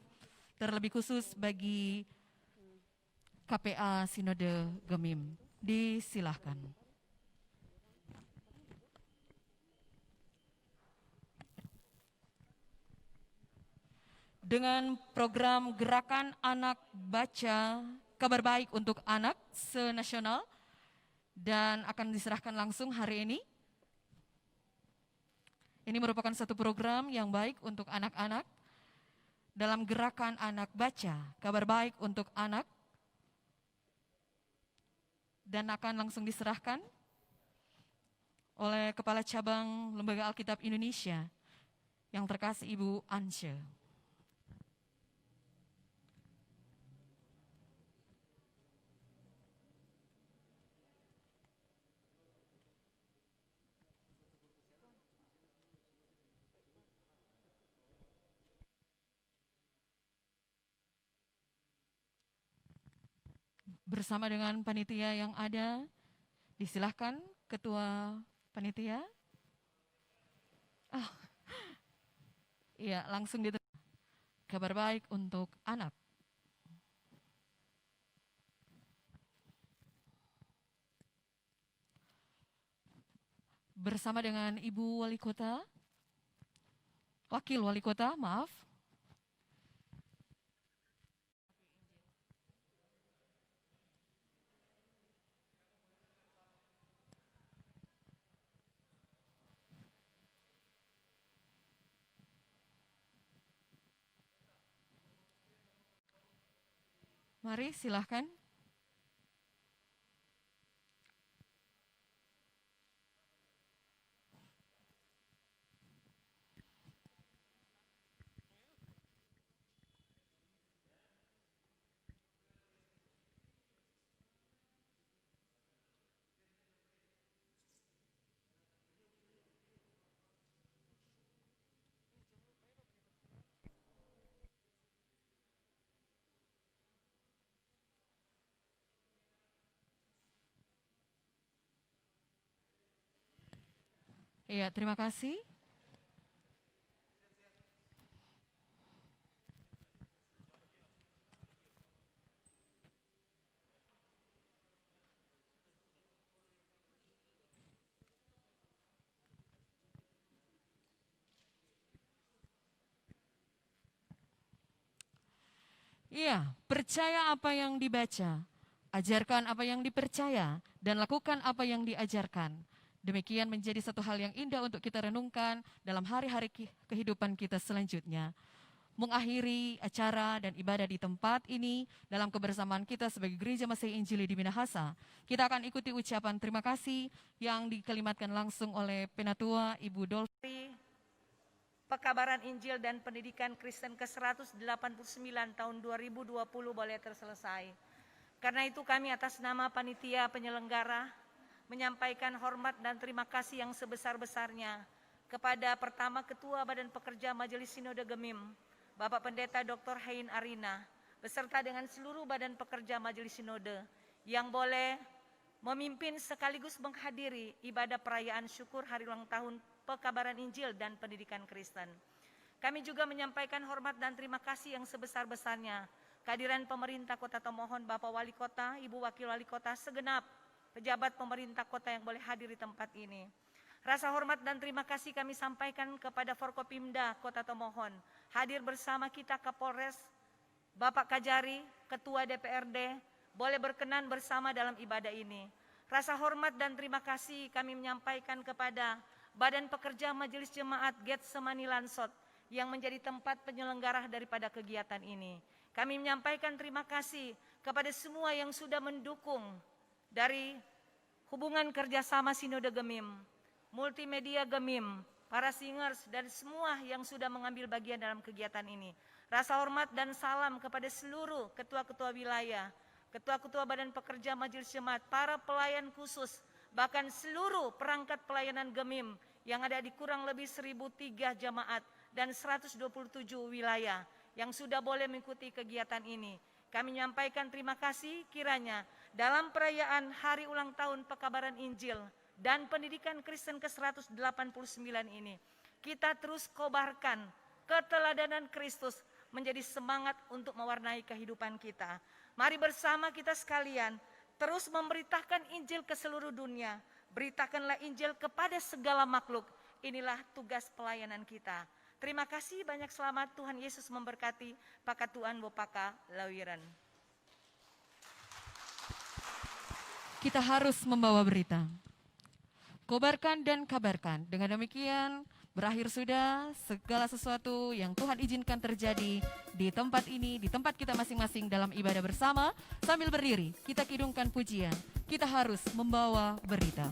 terlebih khusus bagi KPA Sinode Gemim. Disilahkan. dengan program Gerakan Anak Baca Kabar Baik untuk Anak senasional dan akan diserahkan langsung hari ini. Ini merupakan satu program yang baik untuk anak-anak dalam Gerakan Anak Baca Kabar Baik untuk Anak dan akan langsung diserahkan oleh Kepala Cabang Lembaga Alkitab Indonesia yang terkasih Ibu Ance. Bersama dengan panitia yang ada, disilahkan Ketua Panitia. Iya, langsung diterima. Kabar baik untuk anak. Bersama dengan Ibu Wali Kota, Wakil Wali Kota, maaf. Mari silahkan. Iya, terima kasih. Iya, percaya apa yang dibaca, ajarkan apa yang dipercaya, dan lakukan apa yang diajarkan. Demikian menjadi satu hal yang indah untuk kita renungkan dalam hari-hari kehidupan kita selanjutnya. Mengakhiri acara dan ibadah di tempat ini dalam kebersamaan kita sebagai Gereja Masih Injili di Minahasa, kita akan ikuti ucapan terima kasih yang dikalimatkan langsung oleh Penatua Ibu Dolfi. Pekabaran Injil dan Pendidikan Kristen ke-189 tahun 2020 boleh terselesai. Karena itu kami atas nama panitia penyelenggara menyampaikan hormat dan terima kasih yang sebesar-besarnya kepada pertama Ketua Badan Pekerja Majelis Sinode Gemim, Bapak Pendeta Dr. Hein Arina, beserta dengan seluruh Badan Pekerja Majelis Sinode yang boleh memimpin sekaligus menghadiri ibadah perayaan syukur hari ulang tahun Pekabaran Injil dan Pendidikan Kristen. Kami juga menyampaikan hormat dan terima kasih yang sebesar-besarnya kehadiran pemerintah Kota Tomohon, Bapak Wali Kota, Ibu Wakil Wali Kota, segenap pejabat pemerintah kota yang boleh hadir di tempat ini. Rasa hormat dan terima kasih kami sampaikan kepada Forkopimda Kota Tomohon, hadir bersama kita Kapolres, Bapak Kajari, Ketua DPRD, boleh berkenan bersama dalam ibadah ini. Rasa hormat dan terima kasih kami menyampaikan kepada Badan Pekerja Majelis Jemaat Getsemani Lansot yang menjadi tempat penyelenggara daripada kegiatan ini. Kami menyampaikan terima kasih kepada semua yang sudah mendukung dari hubungan kerjasama Sinode Gemim, multimedia Gemim, para singers, dan semua yang sudah mengambil bagian dalam kegiatan ini. Rasa hormat dan salam kepada seluruh ketua-ketua wilayah, ketua-ketua Badan Pekerja Majelis Jemaat, para pelayan khusus, bahkan seluruh perangkat pelayanan Gemim yang ada di kurang lebih 1003 jemaat dan 127 wilayah yang sudah boleh mengikuti kegiatan ini. Kami menyampaikan terima kasih kiranya dalam perayaan Hari Ulang Tahun Pekabaran Injil dan Pendidikan Kristen ke-189 ini, kita terus kobarkan keteladanan Kristus menjadi semangat untuk mewarnai kehidupan kita. Mari bersama kita sekalian terus memberitakan Injil ke seluruh dunia. Beritakanlah Injil kepada segala makhluk. Inilah tugas pelayanan kita. Terima kasih, banyak selamat. Tuhan Yesus memberkati. Pakatuan Bopaka Lawiran. Kita harus membawa berita. Kobarkan dan kabarkan. Dengan demikian berakhir sudah segala sesuatu yang Tuhan izinkan terjadi di tempat ini, di tempat kita masing-masing dalam ibadah bersama. Sambil berdiri, kita kidungkan pujian. Kita harus membawa berita.